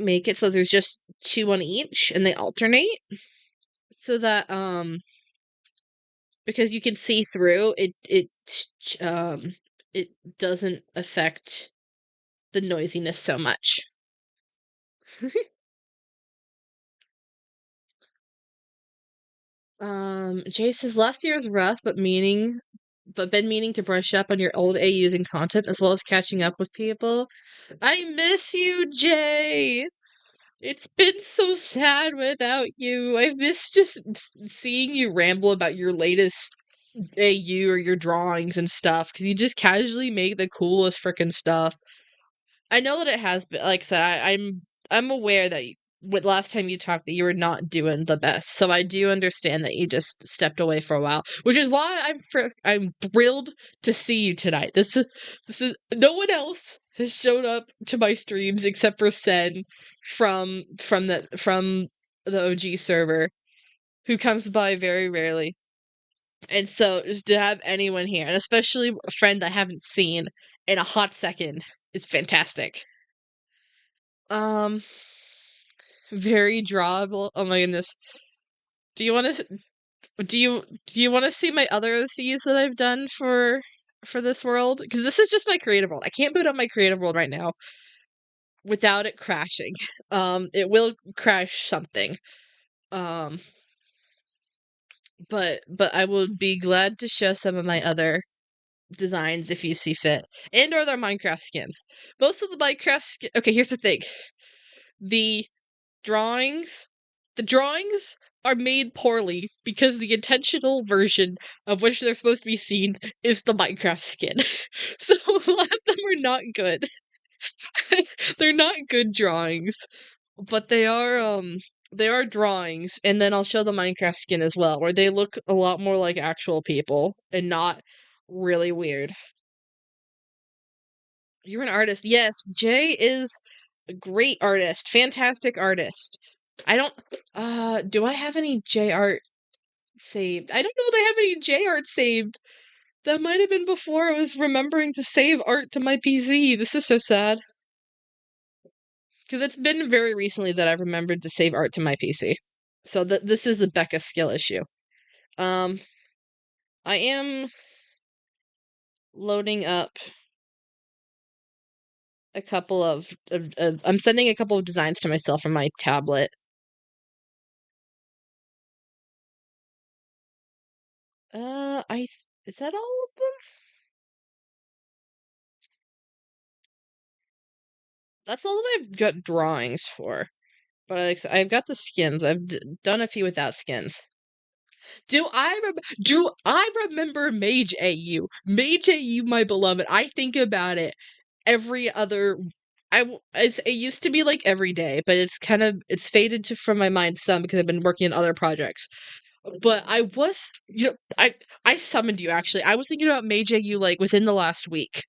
make it so there's just 2 on each and they alternate. So that because you can see through it doesn't affect the noisiness so much. Jay says last year was rough, but been meaning to brush up on your old AUs and content as well as catching up with people. I miss you, Jay. It's been so sad without you. I've missed just seeing you ramble about your latest AU or your drawings and stuff because you just casually make the coolest freaking stuff. I know that it has been, like I said, I'm aware that with last time you talked that you were not doing the best. So I do understand that you just stepped away for a while, which is why I'm thrilled to see you tonight. This is no one else has shown up to my streams except for Sen from the OG server, who comes by very rarely. And so just to have anyone here, and especially a friend I haven't seen in a hot second, is fantastic. Um, very drawable. Oh my goodness. Do you want to do you want to see my other OCs that I've done for this world? Because this is just my creative world. I can't boot up my creative world right now without it crashing. It will crash something. Um, but I will be glad to show some of my other designs if you see fit, and or their Minecraft skins. Most of the Minecraft okay, here's the thing. The drawings the drawings are made poorly because the intentional version of which they're supposed to be seen is the Minecraft skin. So a lot of them are not good. They're not good drawings, but they are drawings, and then I'll show the Minecraft skin as well, where they look a lot more like actual people and not really weird. You're an artist. Yes, Jay is a great artist. Fantastic artist. I don't do I have any J art saved? I don't know that I have any J art saved. That might have been before I was remembering to save art to my PC. This is so sad. Because it's been very recently that I've remembered to save art to my PC. So this is the Becca skill issue. I am loading up a couple of I'm sending a couple of designs to myself from my tablet. Is that all of them? That's all that I've got drawings for. But I've got the skins. I've done a few without skins. Do I remember Mage AU? Mage AU, my beloved. I think about it every other. It used to be like every day, but it's faded from my mind some because I've been working on other projects. But I summoned you actually. I was thinking about Mage AU like within the last week.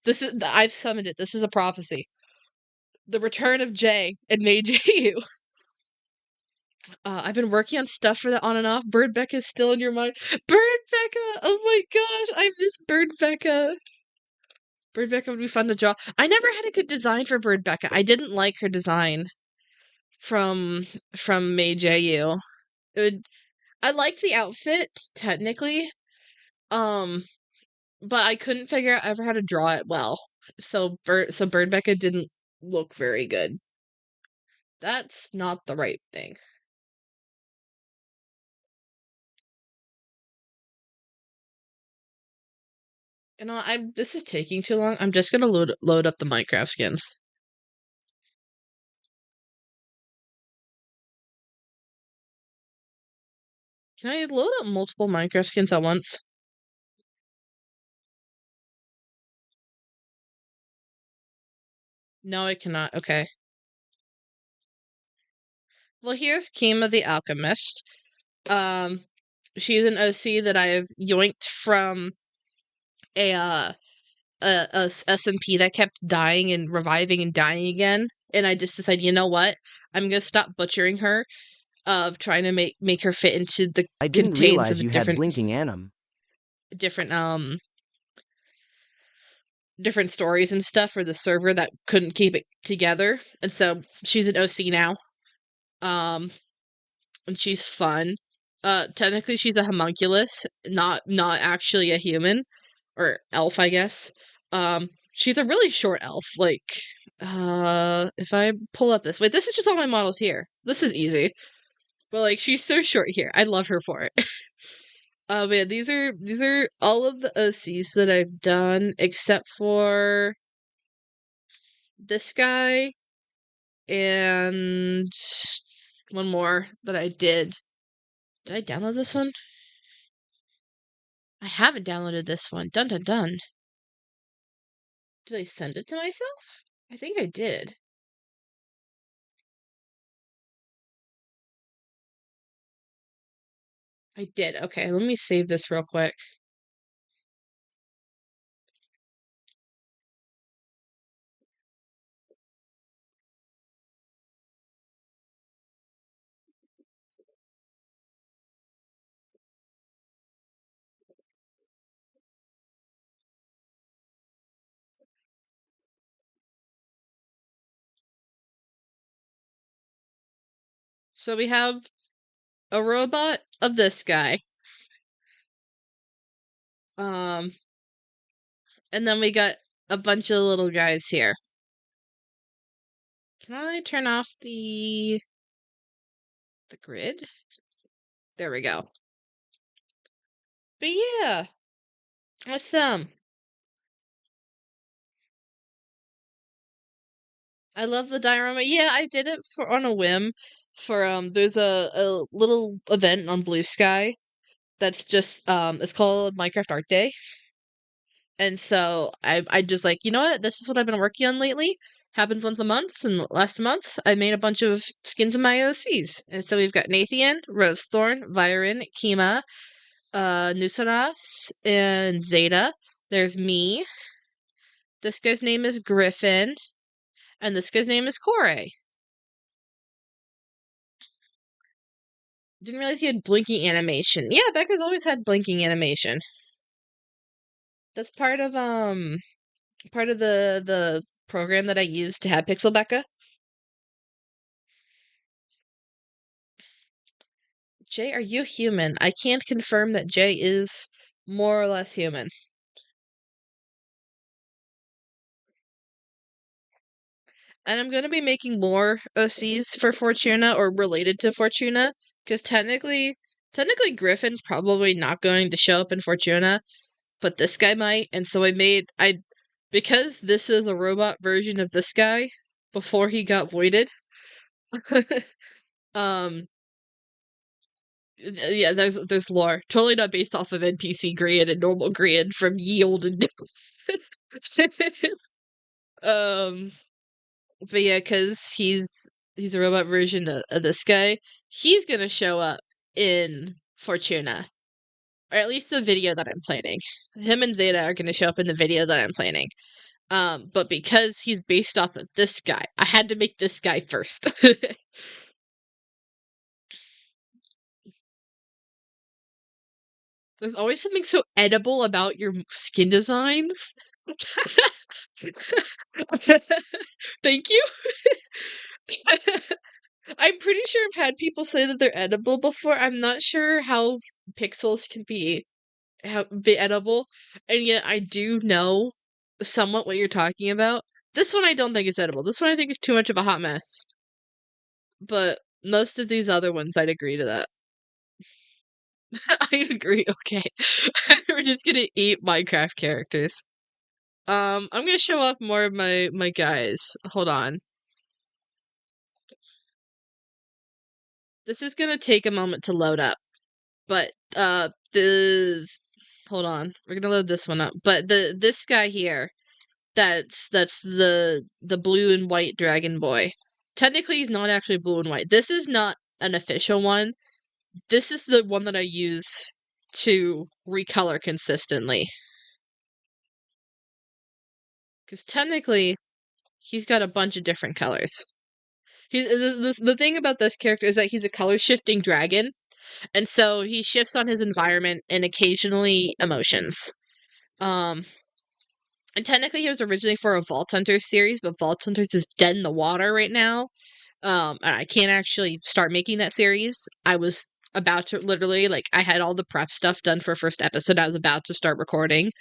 I've summoned it. This is a prophecy. The return of Jay and Mage AU. I've been working on stuff for that on and off. Bird Becca is still in your mind. Bird Becca! Oh my gosh, I miss Bird Becca. Bird Becca would be fun to draw. I never had a good design for Bird Becca. I didn't like her design from Mei J.U. I liked the outfit technically, um, but I couldn't figure out ever how to draw it well. So Bird Becca didn't look very good. That's not the right thing. You know, this is taking too long. I'm just gonna load up the Minecraft skins. Can I load up multiple Minecraft skins at once? No, I cannot. Okay. Well, here's Kima the Alchemist. She's an OC that I've yoinked from a SMP that kept dying and reviving and dying again, and I just decided, you know what? I'm gonna stop butchering her, of trying to make her fit into the I didn't contains of realize the you had blinking anim. different stories and stuff for the server that couldn't keep it together, and so she's an OC now. And she's fun. Technically she's a homunculus, not actually a human or elf, I guess. She's a really short elf. Like, if I pull up this, wait, this is just all my models here. This is easy, but like, she's so short here. I love her for it. But yeah, these are all of the OCs that I've done except for this guy and one more that I did. Did I download this one? I haven't downloaded this one. Dun dun dun. Did I send it to myself? I think I did. I did. Okay, let me save this real quick. So we have a robot of this guy. And then we got a bunch of little guys here. Can I turn off the grid? There we go. But yeah, that's I love the diorama. Yeah, I did it on a whim. There's a little event on Blue Sky that's just it's called Minecraft Art Day. And so I just like, you know what? This is what I've been working on lately. Happens once a month, and last month I made a bunch of skins of my OCs. And so we've got Nathan, Rosethorn, Viren, Kima, Nusaras, and Zeta. There's me. This guy's name is Griffin, and this guy's name is Corey. Didn't realize he had blinking animation. Yeah, Becca's always had blinking animation. That's part of the program that I use to have Pixel Becca. Jay, are you human? I can't confirm that Jay is more or less human. And I'm gonna be making more OCs for Fortuna or related to Fortuna, because technically Griffin's probably not going to show up in Fortuna, but this guy might, and so because this is a robot version of this guy before he got voided. um yeah, there's lore. Totally not based off of NPC Grian and normal Grian from ye olden days. um but yeah, because he's a robot version of this guy. He's gonna show up in Fortuna. Or at least the video that I'm planning. Him and Zeta are gonna show up in the video that I'm planning. But because he's based off of this guy, I had to make this guy first. There's always something so edible about your skin designs. Thank you. I'm pretty sure I've had people say that they're edible before. I'm not sure how pixels can be edible, and yet I do know somewhat what you're talking about. This one I don't think is edible. This one I think is too much of a hot mess. But most of these other ones, I'd agree to that. I agree. Okay, we're just gonna eat Minecraft characters. I'm gonna show off more of my guys. Hold on. This is gonna take a moment to load up, but the hold on, we're gonna load this one up. But this guy here, that's the blue and white dragon boy. Technically, he's not actually blue and white. This is not an official one. This is the one that I use to recolor consistently. Because technically, he's got a bunch of different colors. The thing about this character is that he's a color shifting dragon, and so he shifts on his environment and occasionally emotions. And technically he was originally for a Vault Hunters series, but Vault Hunters is dead in the water right now. And I can't actually start making that series. I was about to literally, like, I had all the prep stuff done for first episode. I was about to start recording.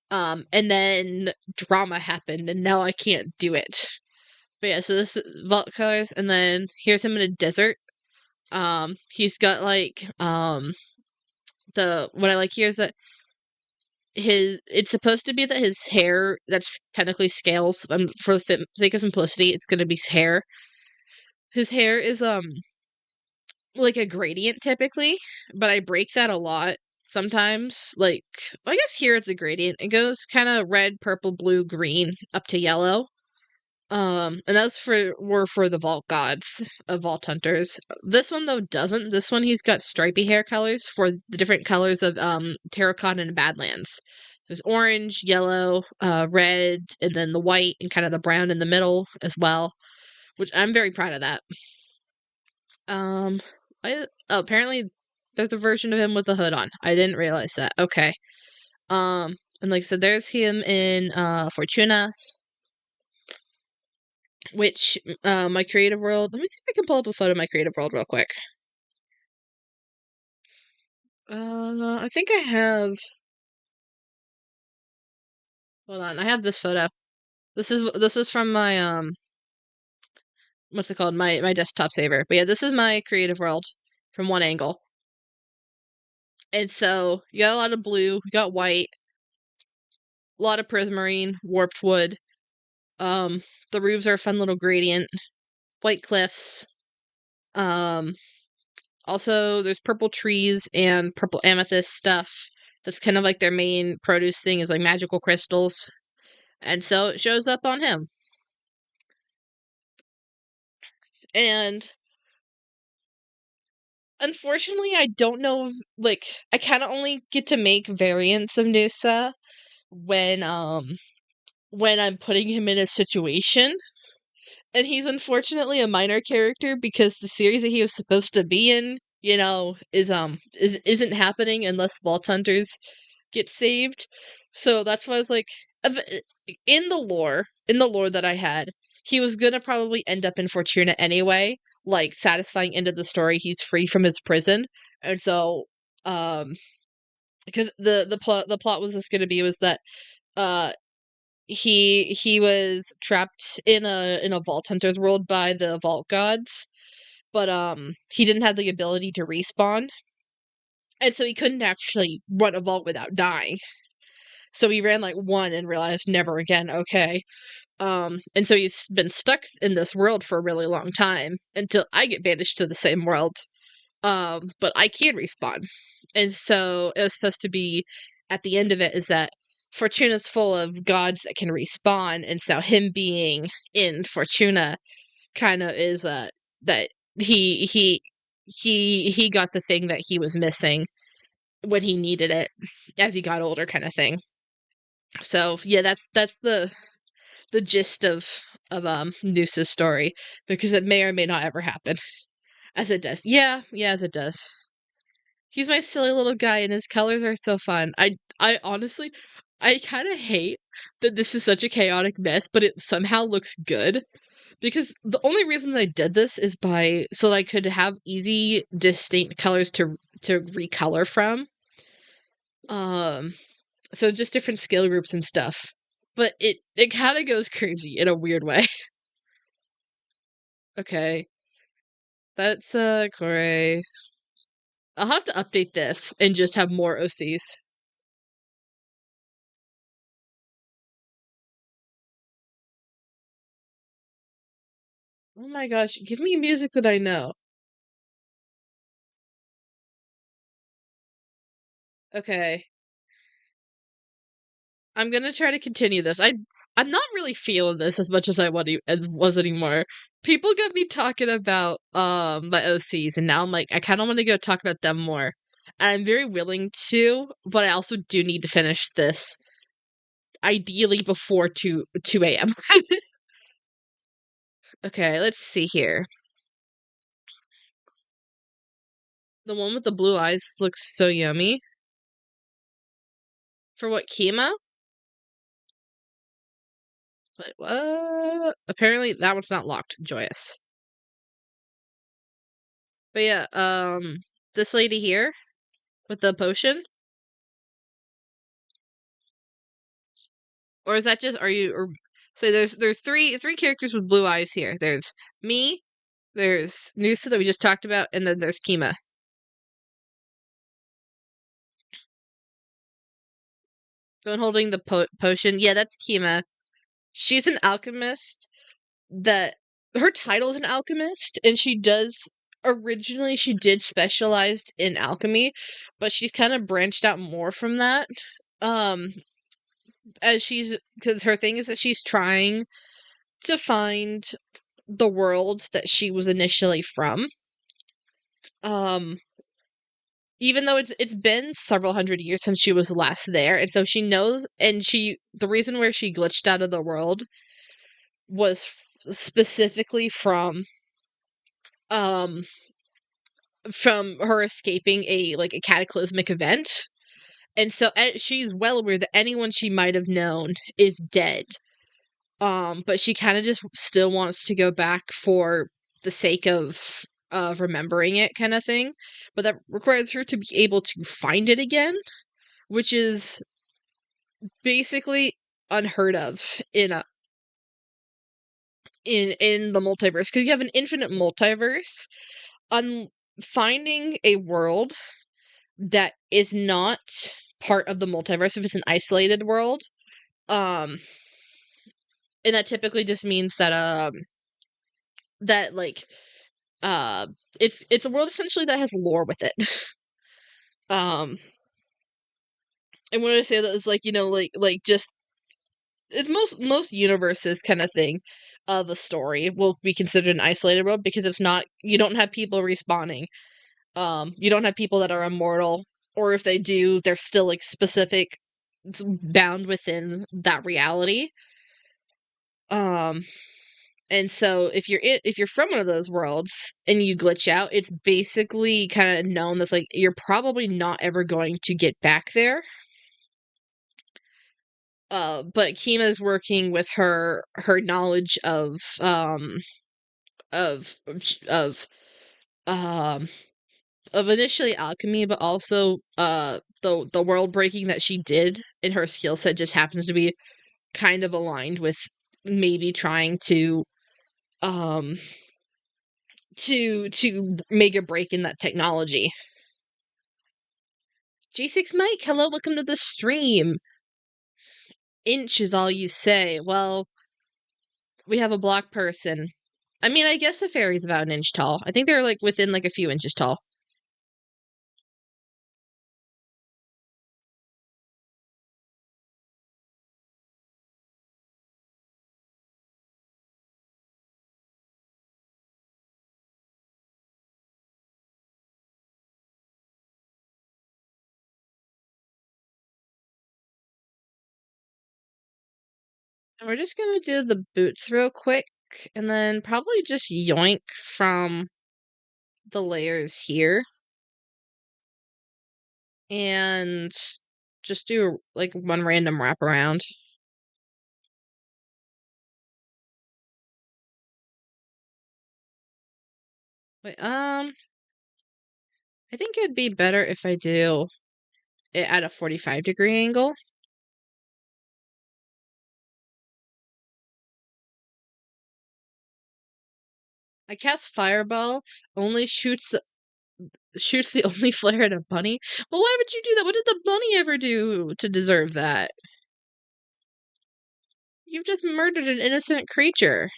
And then drama happened, and now I can't do it. But yeah, so this is Vault colors, and then here's him in a desert. He's got like what I like here is that it's supposed to be that his hair, that's technically scales. For the sake of simplicity, it's gonna be his hair. His hair is like a gradient typically, but I break that a lot sometimes. Like, I guess here it's a gradient. It goes kind of red, purple, blue, green, up to yellow. And that's for the Vault gods of Vault Hunters. This one though doesn't. This one he's got stripy hair colors for the different colors of Terracotta and Badlands. There's orange, yellow, red, and then the white and kind of the brown in the middle as well, which I'm very proud of that. Apparently there's a version of him with a hood on. I didn't realize that. Okay. And like I said, there's him in Fortuna, which my creative world. Let me see if I can pull up a photo of my creative world real quick. I think I have. Hold on, I have this photo. This is from my what's it called? My desktop saver. But yeah, this is my creative world from one angle. And so you got a lot of blue, you got white, a lot of prismarine, warped wood. The roofs are a fun little gradient. White cliffs. Also, there's purple trees and purple amethyst stuff. That's kind of like their main produce thing, is like magical crystals. And so it shows up on him. And unfortunately, I don't know if, like, I kind of only get to make variants of Noosa when I'm putting him in a situation. And he's unfortunately a minor character because the series that he was supposed to be in, isn't happening unless Vault Hunters get saved. So that's why I was like, in the lore that I had, he was gonna probably end up in Fortuna anyway. like satisfying end of the story. He's free from his prison, and so because the plot was this going to be was that uh he was trapped in a vault hunter's world by the vault gods, but he didn't have the ability to respawn, and so he couldn't actually run a vault without dying. So he ran like one and realized never again. Okay. And so he's been stuck in this world for a really long time until I get banished to the same world. But I can respawn. And so it was supposed to be at the end of it is that Fortuna's full of gods that can respawn, and so him being in Fortuna kind of is that he got the thing that he was missing when he needed it as he got older, kind of thing. So yeah, that's the gist of Noose's story, because it may or may not ever happen. As it does. Yeah, as it does. He's my silly little guy, and his colors are so fun. I honestly, I kind of hate that this is such a chaotic mess, but it somehow looks good. Because the only reason I did this is so that I could have easy, distinct colors to recolor from. So just different skill groups and stuff. But it kind of goes crazy in a weird way. Okay. That's Corey. I'll have to update this and just have more OCs. Oh my gosh, give me music that I know. Okay. I'm gonna try to continue this. I'm not really feeling this as much as I was anymore. People got me talking about my OCs, and now I'm like, I kind of want to go talk about them more. And I'm very willing to, but I also do need to finish this ideally before 2 a.m. Okay, let's see here. The one with the blue eyes looks so yummy. For what, chemo? But what? Apparently that one's not locked. Joyous. But yeah, this lady here with the potion, or is that just so there's three characters with blue eyes here. There's me, there's Noosa that we just talked about, and then there's Kima. The one holding the potion, yeah, that's Kima. She's an alchemist. That her title is an alchemist, and originally she did specialize in alchemy, but she's kind of branched out more from that. Um, because her thing is that she's trying to find the world that she was initially from. Um, even though it's been several hundred years since she was last there, and so she knows, and the reason where she glitched out of the world was specifically um from her escaping a cataclysmic event. And so she's well aware that anyone she might have known is dead. But she kind of just still wants to go back for the sake of remembering it, kind of thing. But that requires her to be able to find it again, which is basically unheard of in the multiverse, because you have an infinite multiverse. Finding a world that is not part of the multiverse, if it's an isolated world, and that typically just means that that like it's a world essentially that has lore with it. And when I say that, it's just it's most universes kind of thing of a story will be considered an isolated world, because it's not, you don't have people respawning. You don't have people that are immortal, or if they do, they're still specific, bound within that reality. And so if you're from one of those worlds and you glitch out, it's basically kind of known that you're probably not ever going to get back there. But Kima's working with her knowledge of of of um of initially alchemy, but also the world breaking that she did, and her skill set just happens to be kind of aligned with maybe trying um to make a break in that technology. J6 Mike, hello, welcome to the stream. Inch is all you say. Well, we have a block person. I mean, I guess a fairy's about an inch tall. I think they're like within like a few inches tall. And we're just gonna do the boots real quick, and then probably just yoink from the layers here. And just do like one random wraparound. Wait, I think it'd be better if I do it at a 45-degree angle. I cast Fireball, only shoots the only flare at a bunny. Well, why would you do that? What did the bunny ever do to deserve that? You've just murdered an innocent creature.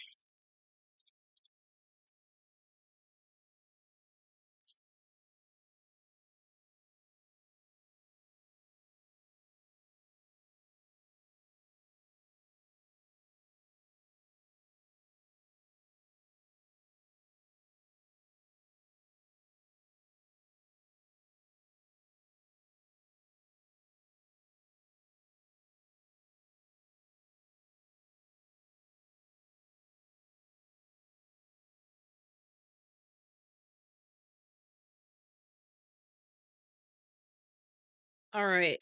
Alright.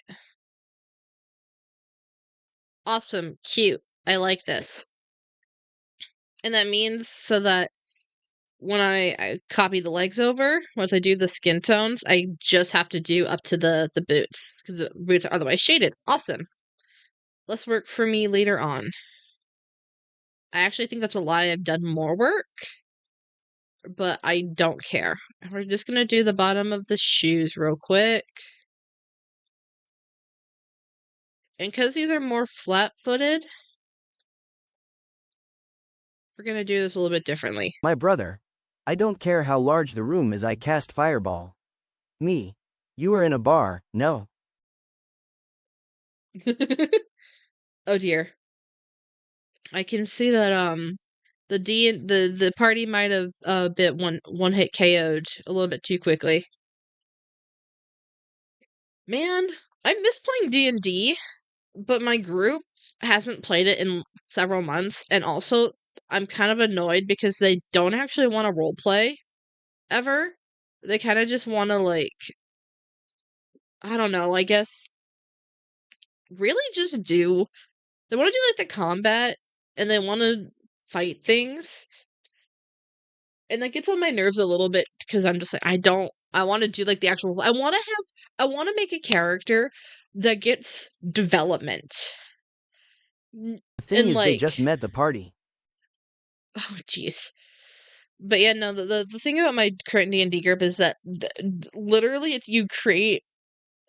Awesome. Cute. I like this. And that means so that when I copy the legs over, once I do the skin tones, I just have to do up to the boots, because the boots are otherwise shaded. Awesome. Less work for me later on. I actually think that's a lie. I've done more work, but I don't care. We're just gonna do the bottom of the shoes real quick. And because these are more flat-footed, we're gonna do this a little bit differently. My brother. I don't care how large the room is, I cast Fireball. Me. You are in a bar, no. Oh dear. I can see that the party might have bit one hit KO'd a little bit too quickly. Man, I miss playing D&D, but my group hasn't played it in several months, and also I'm kind of annoyed because they don't actually want to roleplay ever. They kind of just want to, like, I don't know, I guess really just do they want to do like the combat, and they want to fight things. And that gets on my nerves a little bit because I'm just like, I want to do like the actual, I want to make a character that gets development. The thing And is, they like, just met the party. oh jeez. But yeah, no, the thing about my current D&D group is that literally it's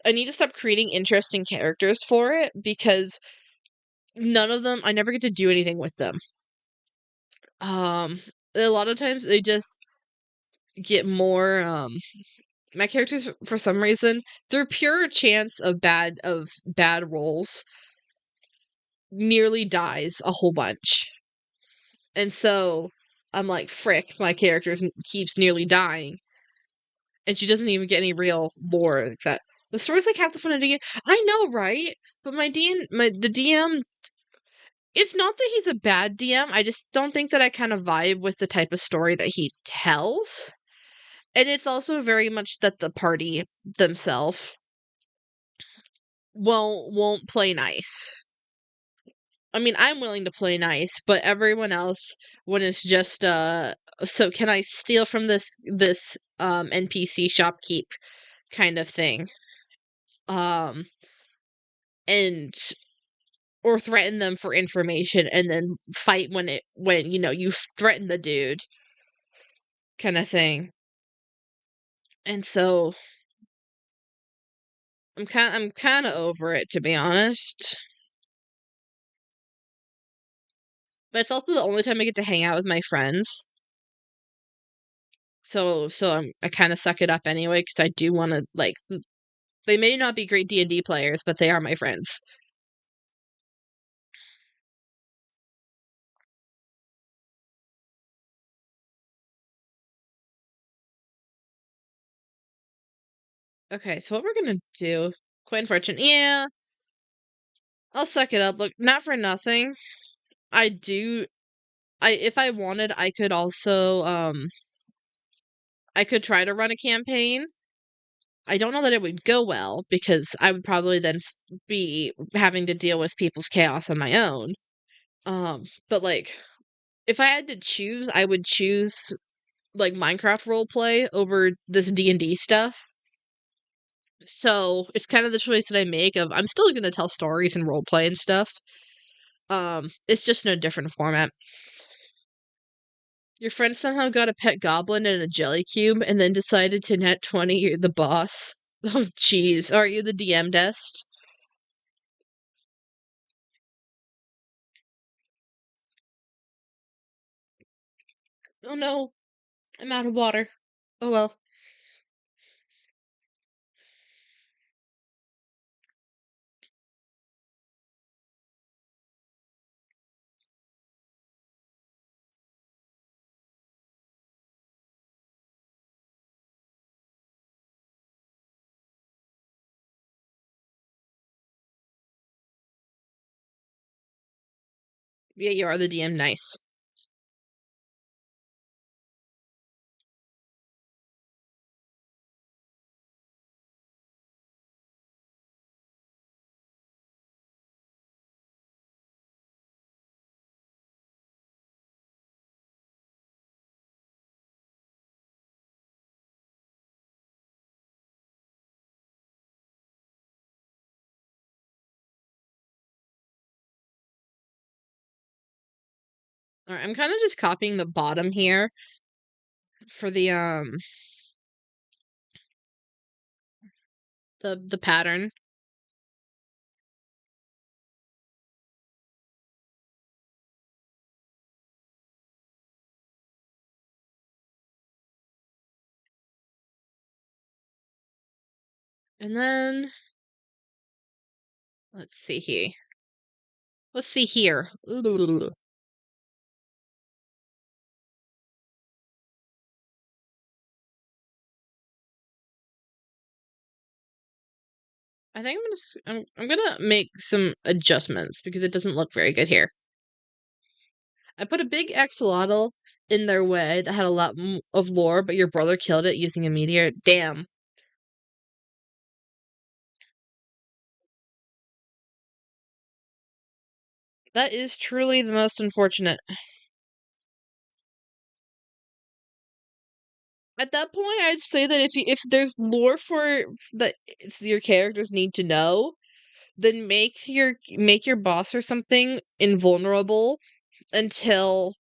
I need to stop creating interesting characters for it, because none of them, I never get to do anything with them. A lot of times they just get more, my characters, for some reason, through pure chance of bad rolls, nearly dies a whole bunch. And so I'm like, frick, my character keeps nearly dying. And she doesn't even get any real lore like that. The story's like half the fun of the game. I know, right? But the DM, it's not that he's a bad DM, I just don't think that I kind of vibe with the type of story that he tells. And it's also very much that the party themselves won't play nice. I mean, I'm willing to play nice, but everyone else, when it's just so can I steal from this NPC shopkeep kind of thing? Um, and or threaten them for information and then fight when you threaten the dude kind of thing. And so I'm kind of over it, to be honest. But it's also the only time I get to hang out with my friends. So I kind of suck it up anyway because I do want to like. They may not be great D&D players, but they are my friends. Okay, so what we're gonna do? Quite unfortunate. Yeah, I'll suck it up. Look, not for nothing. I do. If I wanted, I could also I could try to run a campaign. I don't know that it would go well because I would probably then be having to deal with people's chaos on my own. But like, if I had to choose, I would choose like Minecraft roleplay over this D&D stuff. So it's kind of the choice that I make of I'm still gonna tell stories and roleplay and stuff. It's just in a different format. Your friend somehow got a pet goblin and a jelly cube and then decided to net 20 you're the boss. Oh jeez, are you the DM dest? Oh no, I'm out of water. Oh well. Yeah, you are the DM. Nice. Alright, I'm kind of just copying the bottom here for the pattern. And then let's see here. Let's see here. I think I'm gonna make some adjustments because it doesn't look very good here. I put a big axolotl in their way that had a lot of lore, but your brother killed it using a meteor. Damn. That is truly the most unfortunate. At that point, I'd say that if there's lore for that your characters need to know, then make your boss or something invulnerable until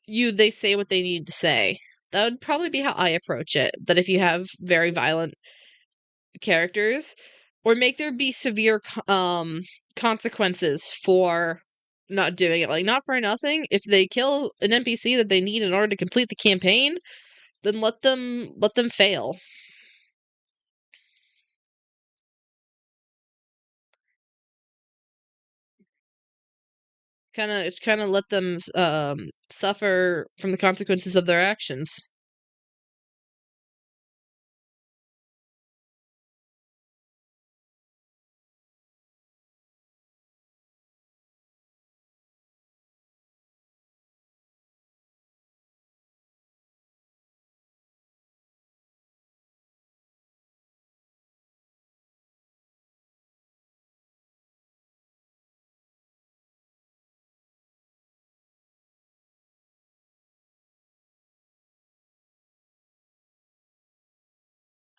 they say what they need to say. That would probably be how I approach it. That if you have very violent characters, or make there be severe consequences for not doing it. Like not for nothing, if they kill an NPC that they need in order to complete the campaign, then let them fail. Kind of let them suffer from the consequences of their actions.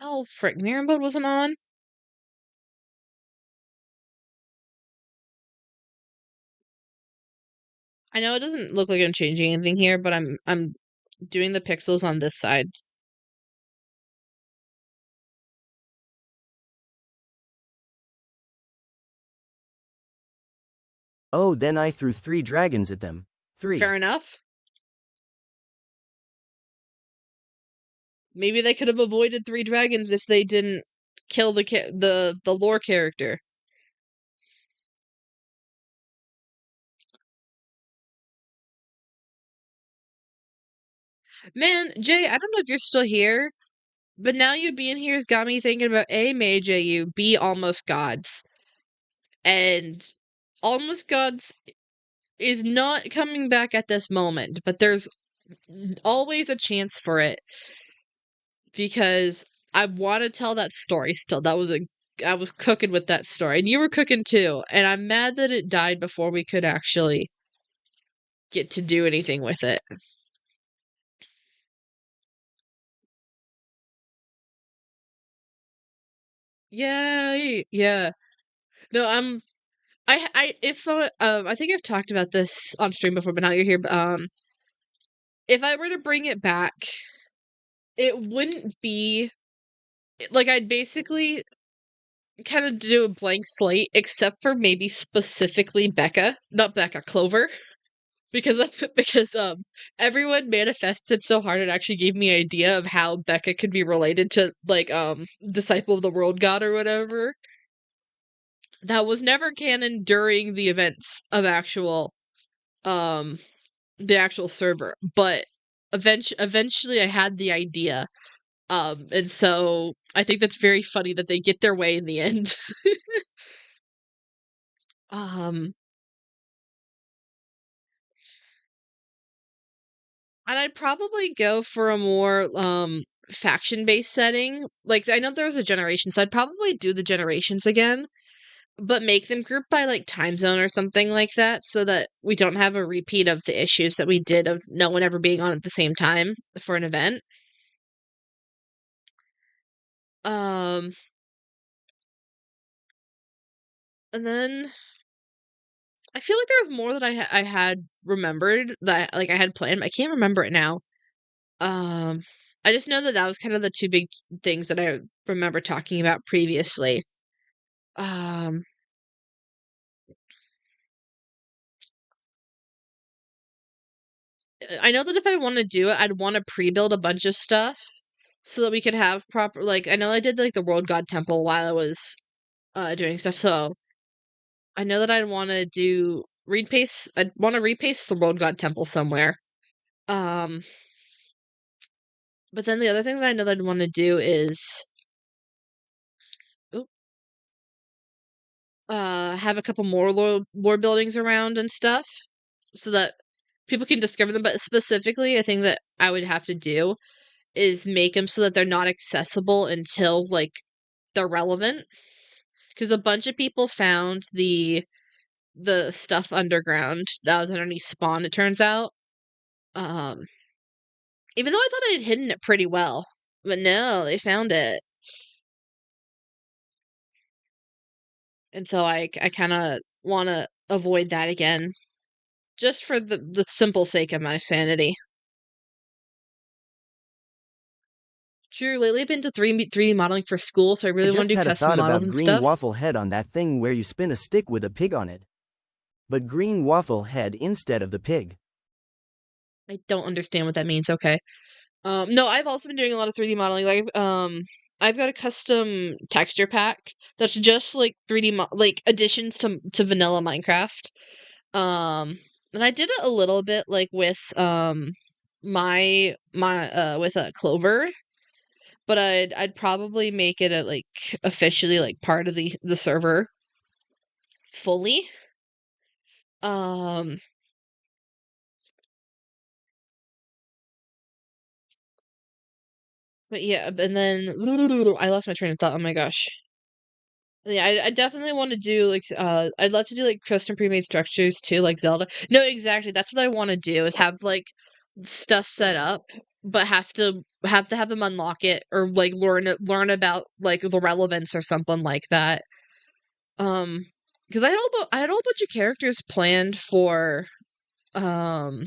Oh, frick, mirror mode wasn't on? I know it doesn't look like I'm changing anything here, but I'm doing the pixels on this side. Oh, then I threw 3 dragons at them. 3. Fair enough. Maybe they could have avoided 3 dragons if they didn't kill the lore character. Man, Jay, I don't know if you're still here, but now you being here has got me thinking about A, Mage AU, B, Almost Gods. And Almost Gods is not coming back at this moment, but there's always a chance for it because I want to tell that story still. I was cooking with that story, and you were cooking too, and I'm mad that it died before we could actually get to do anything with it. Yay! Yeah. No, I think I've talked about this on stream before, but now you're here. But, if I were to bring it back, it wouldn't be like I'd basically kind of do a blank slate, except for maybe specifically Becca, not Becca, Clover, because everyone manifested so hard it actually gave me an idea of how Becca could be related to like Disciple of the World God or whatever. That was never canon during the events of um the actual server, but eventually I had the idea. And so I think that's very funny that they get their way in the end. um and I'd probably go for a more faction-based setting. Like I know there was a generation, so I'd probably do the generations again, but make them group by like time zone or something like that so that we don't have a repeat of the issues that we did of no one ever being on at the same time for an event. Um and then I feel like there was more that I had remembered that like I had planned. I can't remember it now. Um I just know that that was kind of the two big things that I remember talking about previously. Um I know that if I want to do it, I'd want to pre-build a bunch of stuff so that we could have proper like I know I did like the World God Temple while I was doing stuff. So I know that I'd want to do repaste. I'd want to repaste the World God Temple somewhere. Um, but then the other thing that I know that I'd want to do is oop, have a couple more lore buildings around and stuff so that people can discover them. But specifically, I think that I would have to do is make them so that they're not accessible until like they're relevant. Because a bunch of people found the stuff underground that was underneath spawn. It turns out, um, even though I thought I had hidden it pretty well, but no, they found it, and so I kind of want to avoid that again, just for the simple sake of my sanity. True, lately I've been to 3D modeling for school, so I I really want just to do had a custom thought models about and green stuff. waffle head on that thing where you spin a stick with a pig on it. But green waffle head instead of the pig. I don't understand what that means. Okay. No, I've also been doing a lot of 3D modeling. Like, I've got a custom texture pack that's just like 3D like additions to vanilla Minecraft. And I did it a little bit like with my with a Clover, but I'd probably make it a like officially like part of the server fully. Um, but yeah, and then I lost my train of thought. Oh my gosh. Yeah, I definitely want to do like I'd love to do like custom pre-made structures too, like Zelda. No, exactly. That's what I want to do is have like stuff set up, but have them unlock it or like learn about like the relevance or something like that. Because I had a whole bunch of characters planned um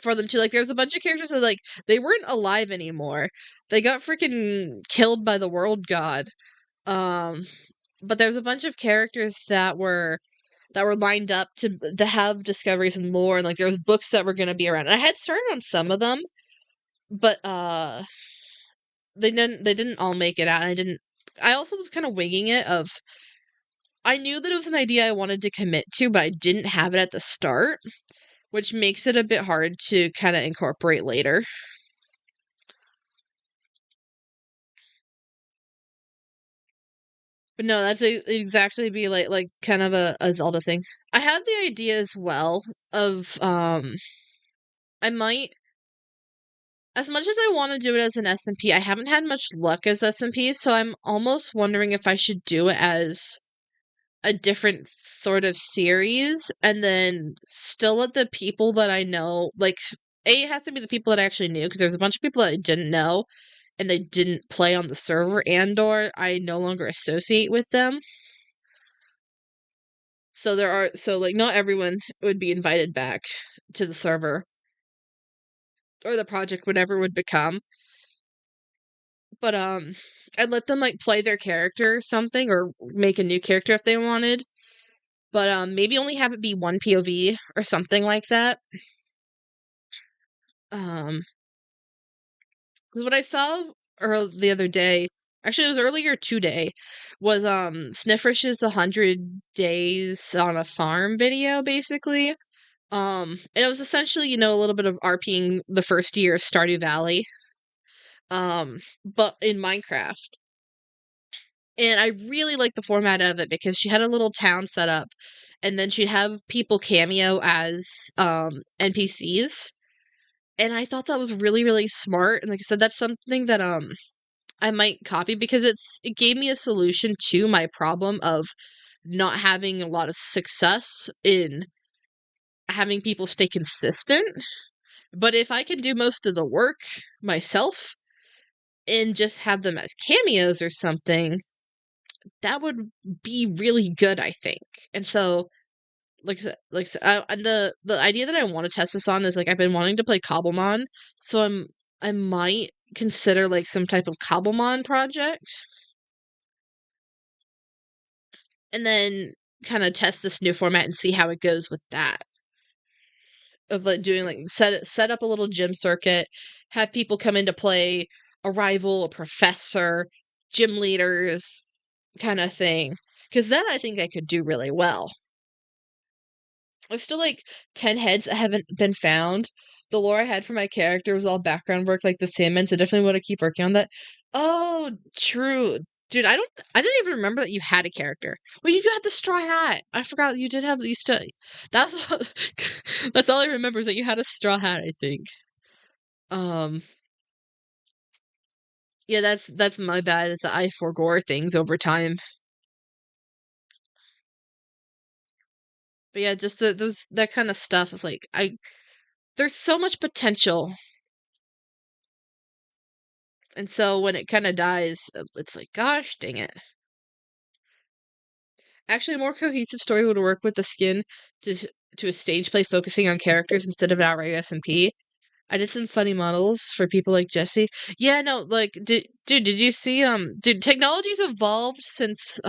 for them too. Like there's a bunch of characters that like they weren't alive anymore. They got freaking killed by the world god. Um, but there's a bunch of characters that were lined up to have discoveries and lore, and like there was books that were going to be around. And I had started on some of them, but they didn't all make it out. And I also was kind of winging it of I knew that it was an idea I wanted to commit to, but I didn't have it at the start, which makes it a bit hard to kind of incorporate later. But no, that's exactly be like kind of a Zelda thing. I had the idea as well of I might, as much as I want to do it as an SMP, I haven't had much luck as SMPs, so I'm almost wondering if I should do it as a different sort of series and then still let the people that I know, like, A, it has to be the people that I actually knew, because there's a bunch of people that I didn't know and they didn't play on the server, and or I no longer associate with them. So like not everyone would be invited back to the server or the project, whatever it would become. But I'd let them like play their character or something or make a new character if they wanted. But maybe only have it be one POV or something like that. Because what I saw the other day, actually it was earlier today, was Snifrish's 100 days on a farm video basically. And it was essentially, a little bit of RPing the first year of Stardew Valley. But in Minecraft. And I really liked the format of it because she had a little town set up and then she'd have people cameo as NPCs. And I thought that was really, really smart. And like I said, that's something that I might copy because it gave me a solution to my problem of not having a lot of success in having people stay consistent. But if I can do most of the work myself and just have them as cameos or something, that would be really good, I think. And so, like I said, and the idea that I want to test this on is like I've been wanting to play Cobblemon, so I might consider like some type of Cobblemon project, and then kind of test this new format and see how it goes with that. Of like doing like set up a little gym circuit, have people come into play, a rival, a professor, gym leaders, kind of thing. Because then I think I could do really well. There's still like 10 heads that haven't been found. The lore I had for my character was all background work like the Sandman, so definitely want to keep working on that. Oh, true. Dude, I didn't even remember that you had a character. Well, you had the straw hat. I forgot you did have, you still, that's, that's all I remember is that you had a straw hat, I think. Um, yeah, that's my bad. It's that I forgore things over time. But yeah, just that kind of stuff is like, there's so much potential. And so when it kind of dies, it's like, gosh, dang it. Actually, a more cohesive story would work with the skin to to a stage play focusing on characters instead of an outright SMP. I did some funny models for people like Jesse. Yeah, no, like, did you see, dude, technology's evolved since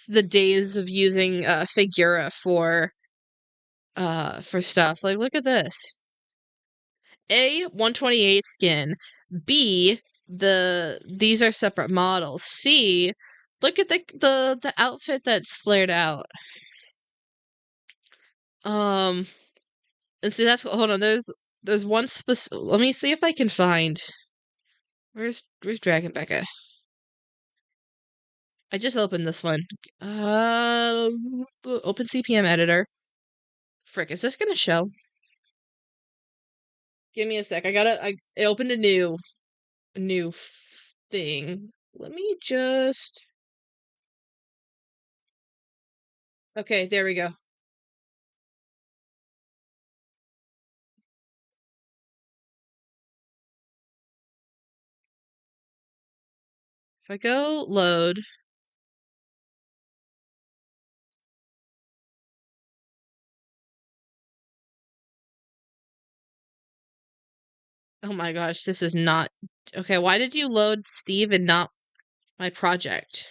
the days of using, Figura for stuff. Like, look at this. A, 128 skin. B, these are separate models. C, look at the outfit that's flared out. Um, and see that's hold on. There's one specific. Let me see if I can find. Where's Dragon Becca? I just opened this one. Open CPM editor. Frick, is this gonna show? Give me a sec. I opened a new thing. Let me just. Okay, there we go. If I go load. Oh my gosh, this is not okay. Why did you load Steve and not my project?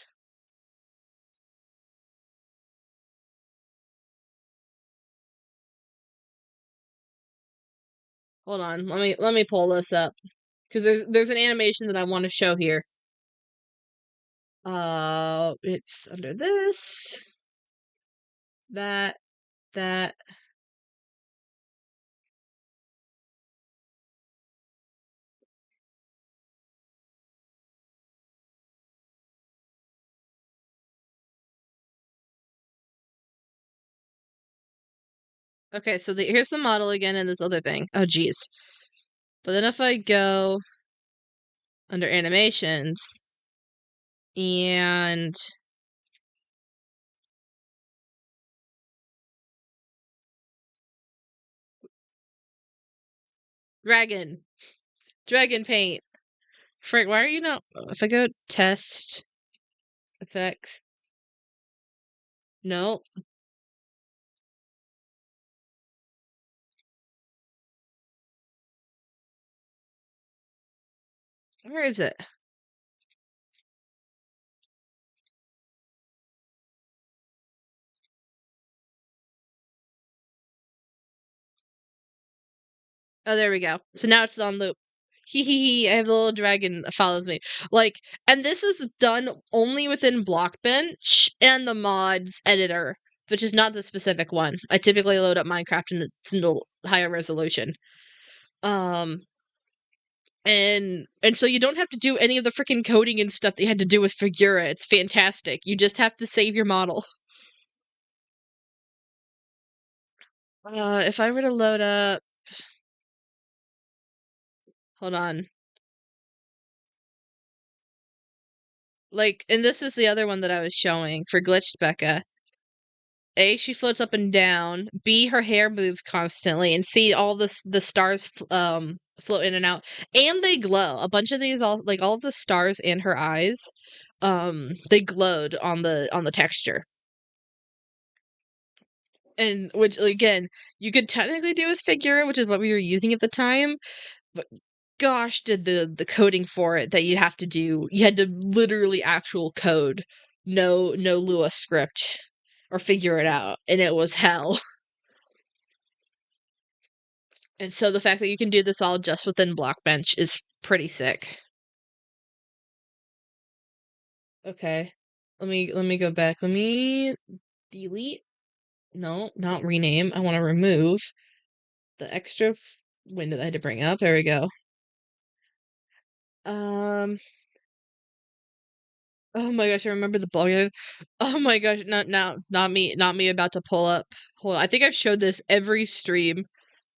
Hold on, let me pull this up because there's an animation that I want to show here. It's under this, that. Okay, so here's the model again and this other thing. Oh, geez. But then if I go under animations and dragon paint. Frick, why are you not? If I go test effects, no. Where is it? Oh, there we go. So now it's on loop. Hee hee hee, I have the little dragon that follows me. Like, and this is done only within Blockbench and the mods editor, which is not the specific one. I typically load up Minecraft in a higher resolution. And so you don't have to do any of the freaking coding and stuff that you had to do with Figura. It's fantastic. You just have to save your model. If I were to load up, hold on. Like, and this is the other one that I was showing for Glitched Becca. A, she floats up and down. B, her hair moves constantly. And C, all the stars float in and out, and they glow. A bunch of these, all of the stars in her eyes, they glowed on the texture. And which, again, you could technically do with Figura, which is what we were using at the time, but gosh, did the coding for it that you have to do. You had to literally actual code, no Lua script, or figure it out, and it was hell. And so the fact that you can do this all just within Blockbench is pretty sick. Okay, let me go back. Let me delete. No, not rename. I want to remove the extra window that I had to bring up. There we go. Oh my gosh, I remember the ball. Oh my gosh, not me about to pull up. Hold on. I think I've showed this every stream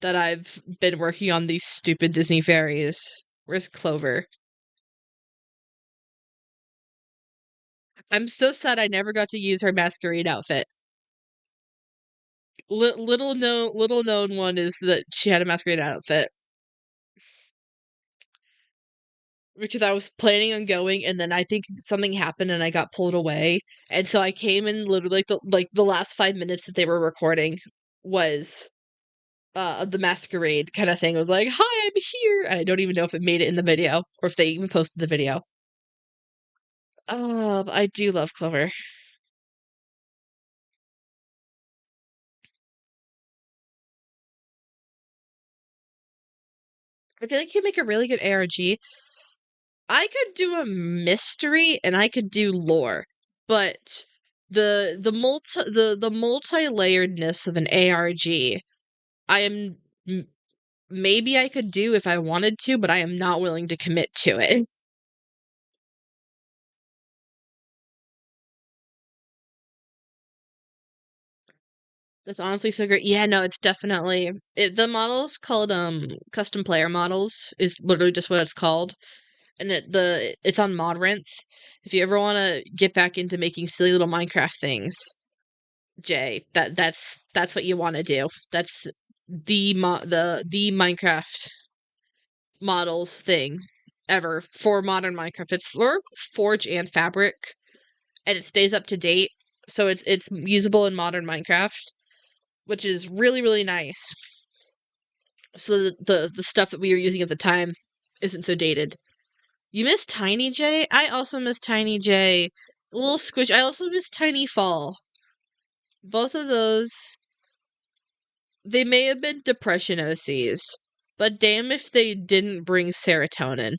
that I've been working on these stupid Disney fairies. Where's Clover? I'm so sad I never got to use her masquerade outfit. Little known one is that she had a masquerade outfit. Because I was planning on going, and then I think something happened, and I got pulled away, and so I came in literally the last 5 minutes that they were recording was the masquerade kind of thing. It was like, "Hi, I'm here," and I don't even know if it made it in the video or if they even posted the video. I do love Clover. I feel like you make a really good ARG. I could do a mystery and I could do lore, but the multi-layeredness of an ARG, I am maybe I could do if I wanted to, but I am not willing to commit to it. That's honestly so great. Yeah, no, it's definitely the model's called custom player models is literally just what it's called. And it's on Modrinth. If you ever want to get back into making silly little Minecraft things, Jay, that's what you want to do. That's the Minecraft models thing. ever for modern Minecraft. It's for Forge and Fabric, and it stays up to date, so it's usable in modern Minecraft, which is really, really nice. So the stuff that we were using at the time isn't so dated. You miss Tiny J? I also miss Tiny J. A little squish. I also miss Tiny Fall. Both of those, they may have been depression OCs, but damn if they didn't bring serotonin.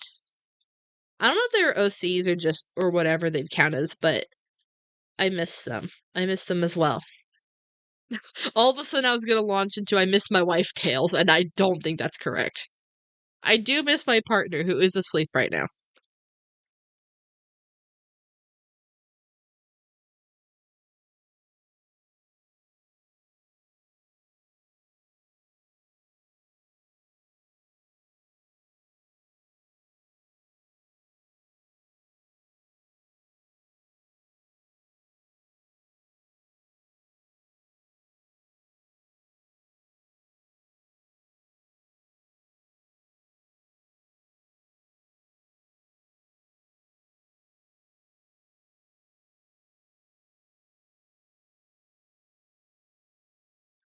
I don't know if they were OCs or just, or whatever they'd count as, but I miss them. I miss them as well. All of a sudden I was gonna launch into I miss my wife tales, and I don't think that's correct. I do miss my partner, who is asleep right now.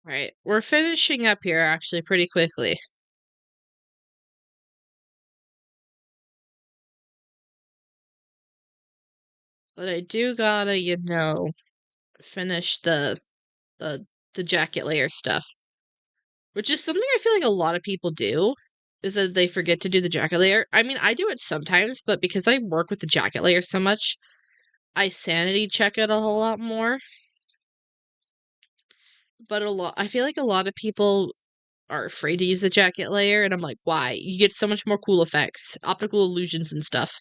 Right. We're finishing up here actually pretty quickly. But I do gotta, finish the the jacket layer stuff. Which is something I feel like a lot of people do, is that they forget to do the jacket layer. I mean, I do it sometimes, but because I work with the jacket layer so much, I sanity check it a whole lot more. But I feel like a lot of people are afraid to use the jacket layer, and I'm like, why? You get so much more cool effects, optical illusions and stuff.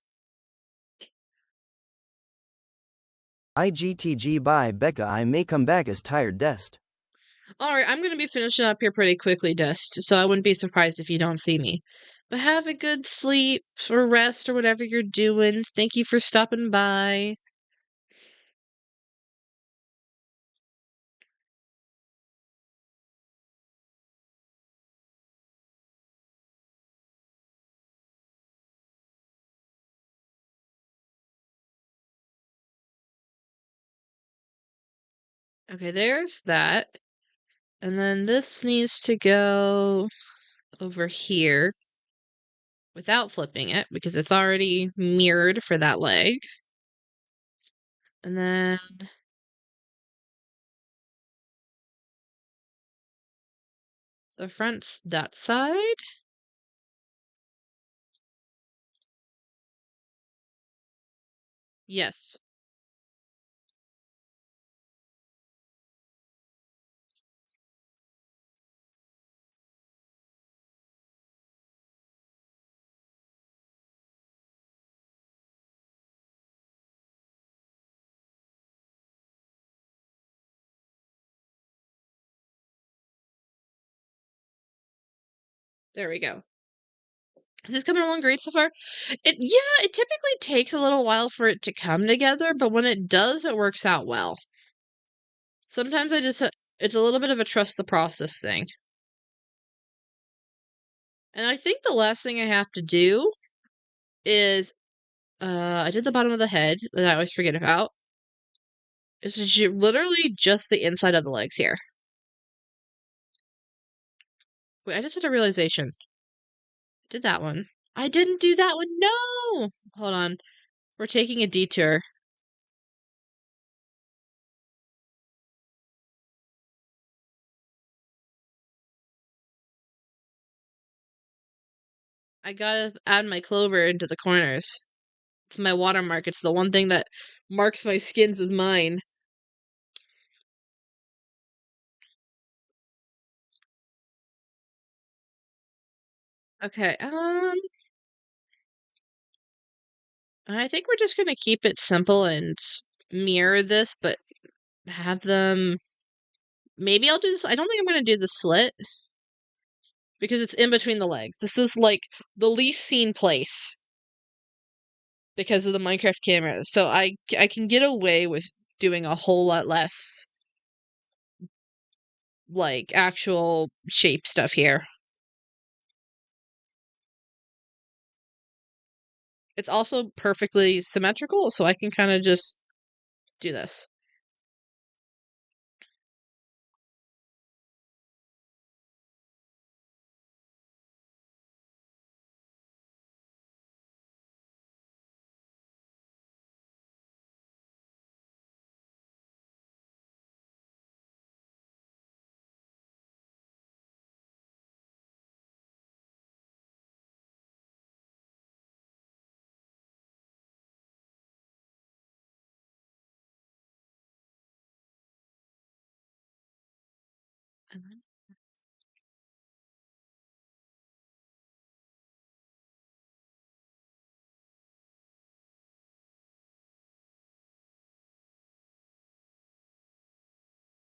IGTG by Becca. I may come back as tired Dest. Alright, I'm gonna be finishing up here pretty quickly, Dust, so I wouldn't be surprised if you don't see me. But have a good sleep, or rest, or whatever you're doing. Thank you for stopping by. Okay, there's that. And then this needs to go over here without flipping it because it's already mirrored for that leg. And then the front's that side. Yes. There we go. This is coming along great so far. It typically takes a little while for it to come together, but when it does, it works out well. Sometimes it's a little bit of a trust the process thing. And I think the last thing I have to do is I did the bottom of the head that I always forget about. It's literally just the inside of the legs here. Wait, I just had a realization. I did that one. I didn't do that one. No! Hold on. We're taking a detour. I gotta add my clover into the corners. It's my watermark. It's the one thing that marks my skins as mine. Okay, I think we're just gonna keep it simple and mirror this, but have them... Maybe I'll do this. I don't think I'm gonna do the slit because it's in between the legs. This is like the least seen place because of the Minecraft camera. So I can get away with doing a whole lot less like actual shape stuff here. It's also perfectly symmetrical, so I can kind of just do this.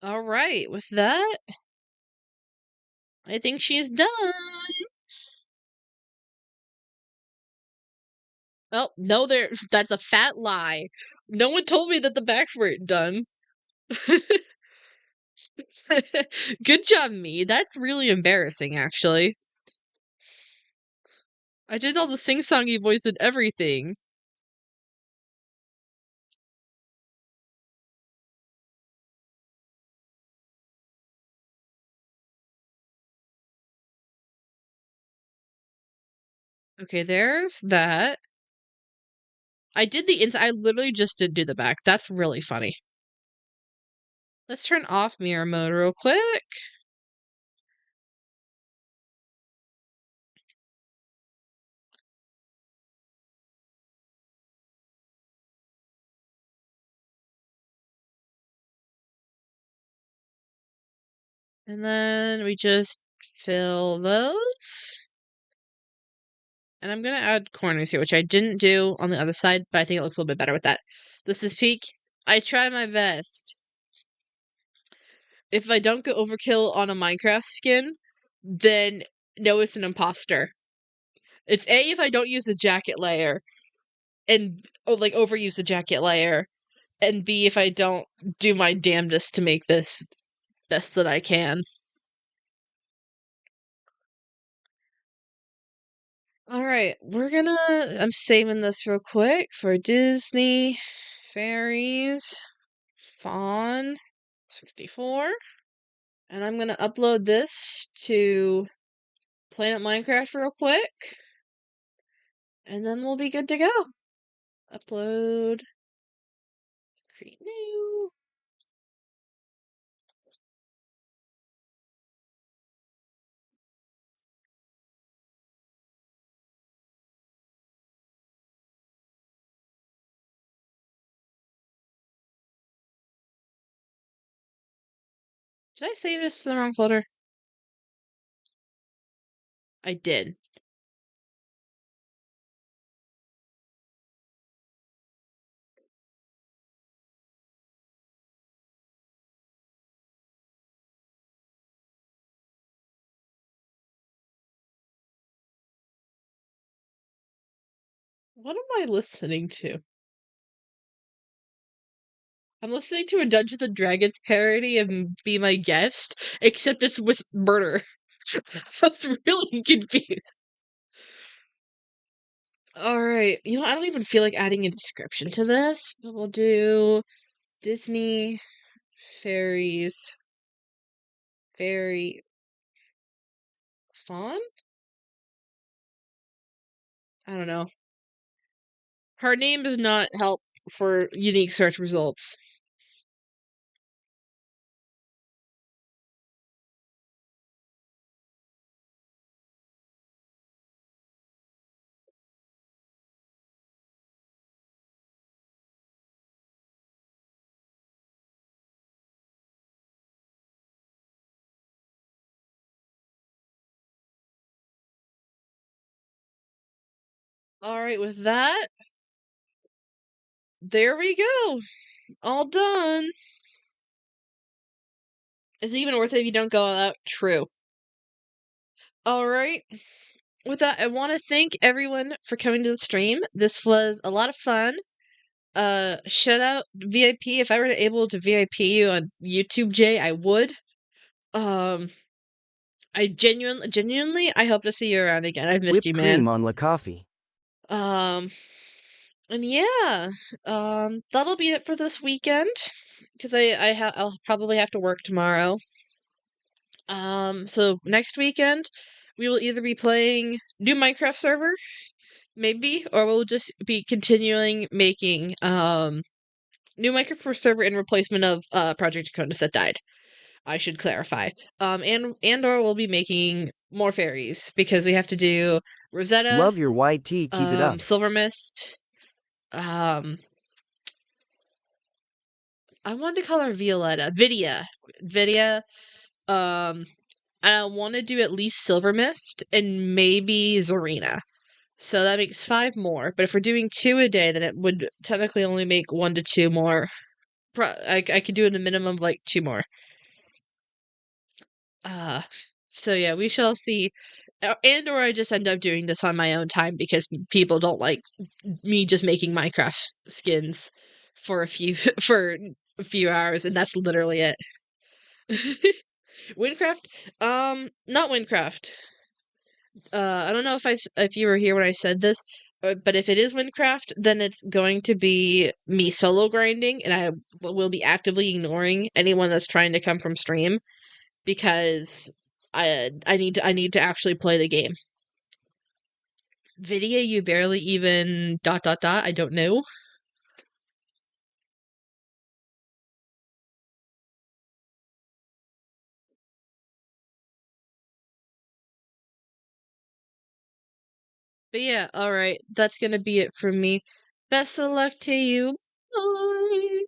All right, with that, I think she's done. Oh, no, that's a fat lie. No one told me that the backs weren't done. Good job, me. That's really embarrassing, actually. I did all the sing-songy voice and everything. Okay, there's that. I did the inside. I literally just didn't do the back. That's really funny. Let's turn off mirror mode real quick. And then we just fill those. And I'm gonna add corners here, which I didn't do on the other side, but I think it looks a little bit better with that. This is peak. I try my best. If I don't go overkill on a Minecraft skin, then no, it's an imposter. It's A, if I don't use a jacket layer, and like overuse the jacket layer, and B, if I don't do my damnedest to make this best that I can. Alright, I'm saving this real quick for Disney Fairies Fawn 64. And I'm gonna upload this to Planet Minecraft real quick. And then we'll be good to go. Upload. Create new. Did I save this to the wrong folder? I did. What am I listening to? I'm listening to a Dungeons and Dragons parody of Be My Guest, except it's with murder. I was really confused. Alright, you know, I don't even feel like adding a description to this, but we'll do Disney Fairies Fairy Fawn? I don't know. Her name does not help for unique search results. Alright, with that, there we go. All done. Is it even worth it if you don't go all out? True. Alright. With that, I want to thank everyone for coming to the stream. This was a lot of fun. Shout out VIP. If I were able to VIP you on YouTube, Jay, I would. I genuinely, I hope to see you around again. I've missed Whipped you, man. cream on la coffee. Um, and yeah, that'll be it for this weekend because I'll probably have to work tomorrow. So next weekend we will either be playing new Minecraft server, maybe, or we'll just be continuing making new Minecraft server in replacement of Project Aconus that died. I should clarify. And or we'll be making more fairies because we have to do Rosetta, Love your YT, keep it up. Silver Mist. I wanted to call her Violetta. Vidia. Um, and I want to do at least Silver Mist and maybe Zorina. So that makes 5 more. But if we're doing 2 a day, then it would technically only make 1 to 2 more. I could do it a minimum of like 2 more. Uh, so yeah, we shall see. And or I just end up doing this on my own time because people don't like me just making Minecraft skins for a few for a few hours, and that's literally it. Windcraft, not Windcraft. I don't know if you were here when I said this, but if it is Windcraft, then it's going to be me solo grinding, and I will be actively ignoring anyone that's trying to come from stream because I need to actually play the game. Vidya, you barely even ... I don't know. But yeah, alright, that's gonna be it from me. Best of luck to you. Bye.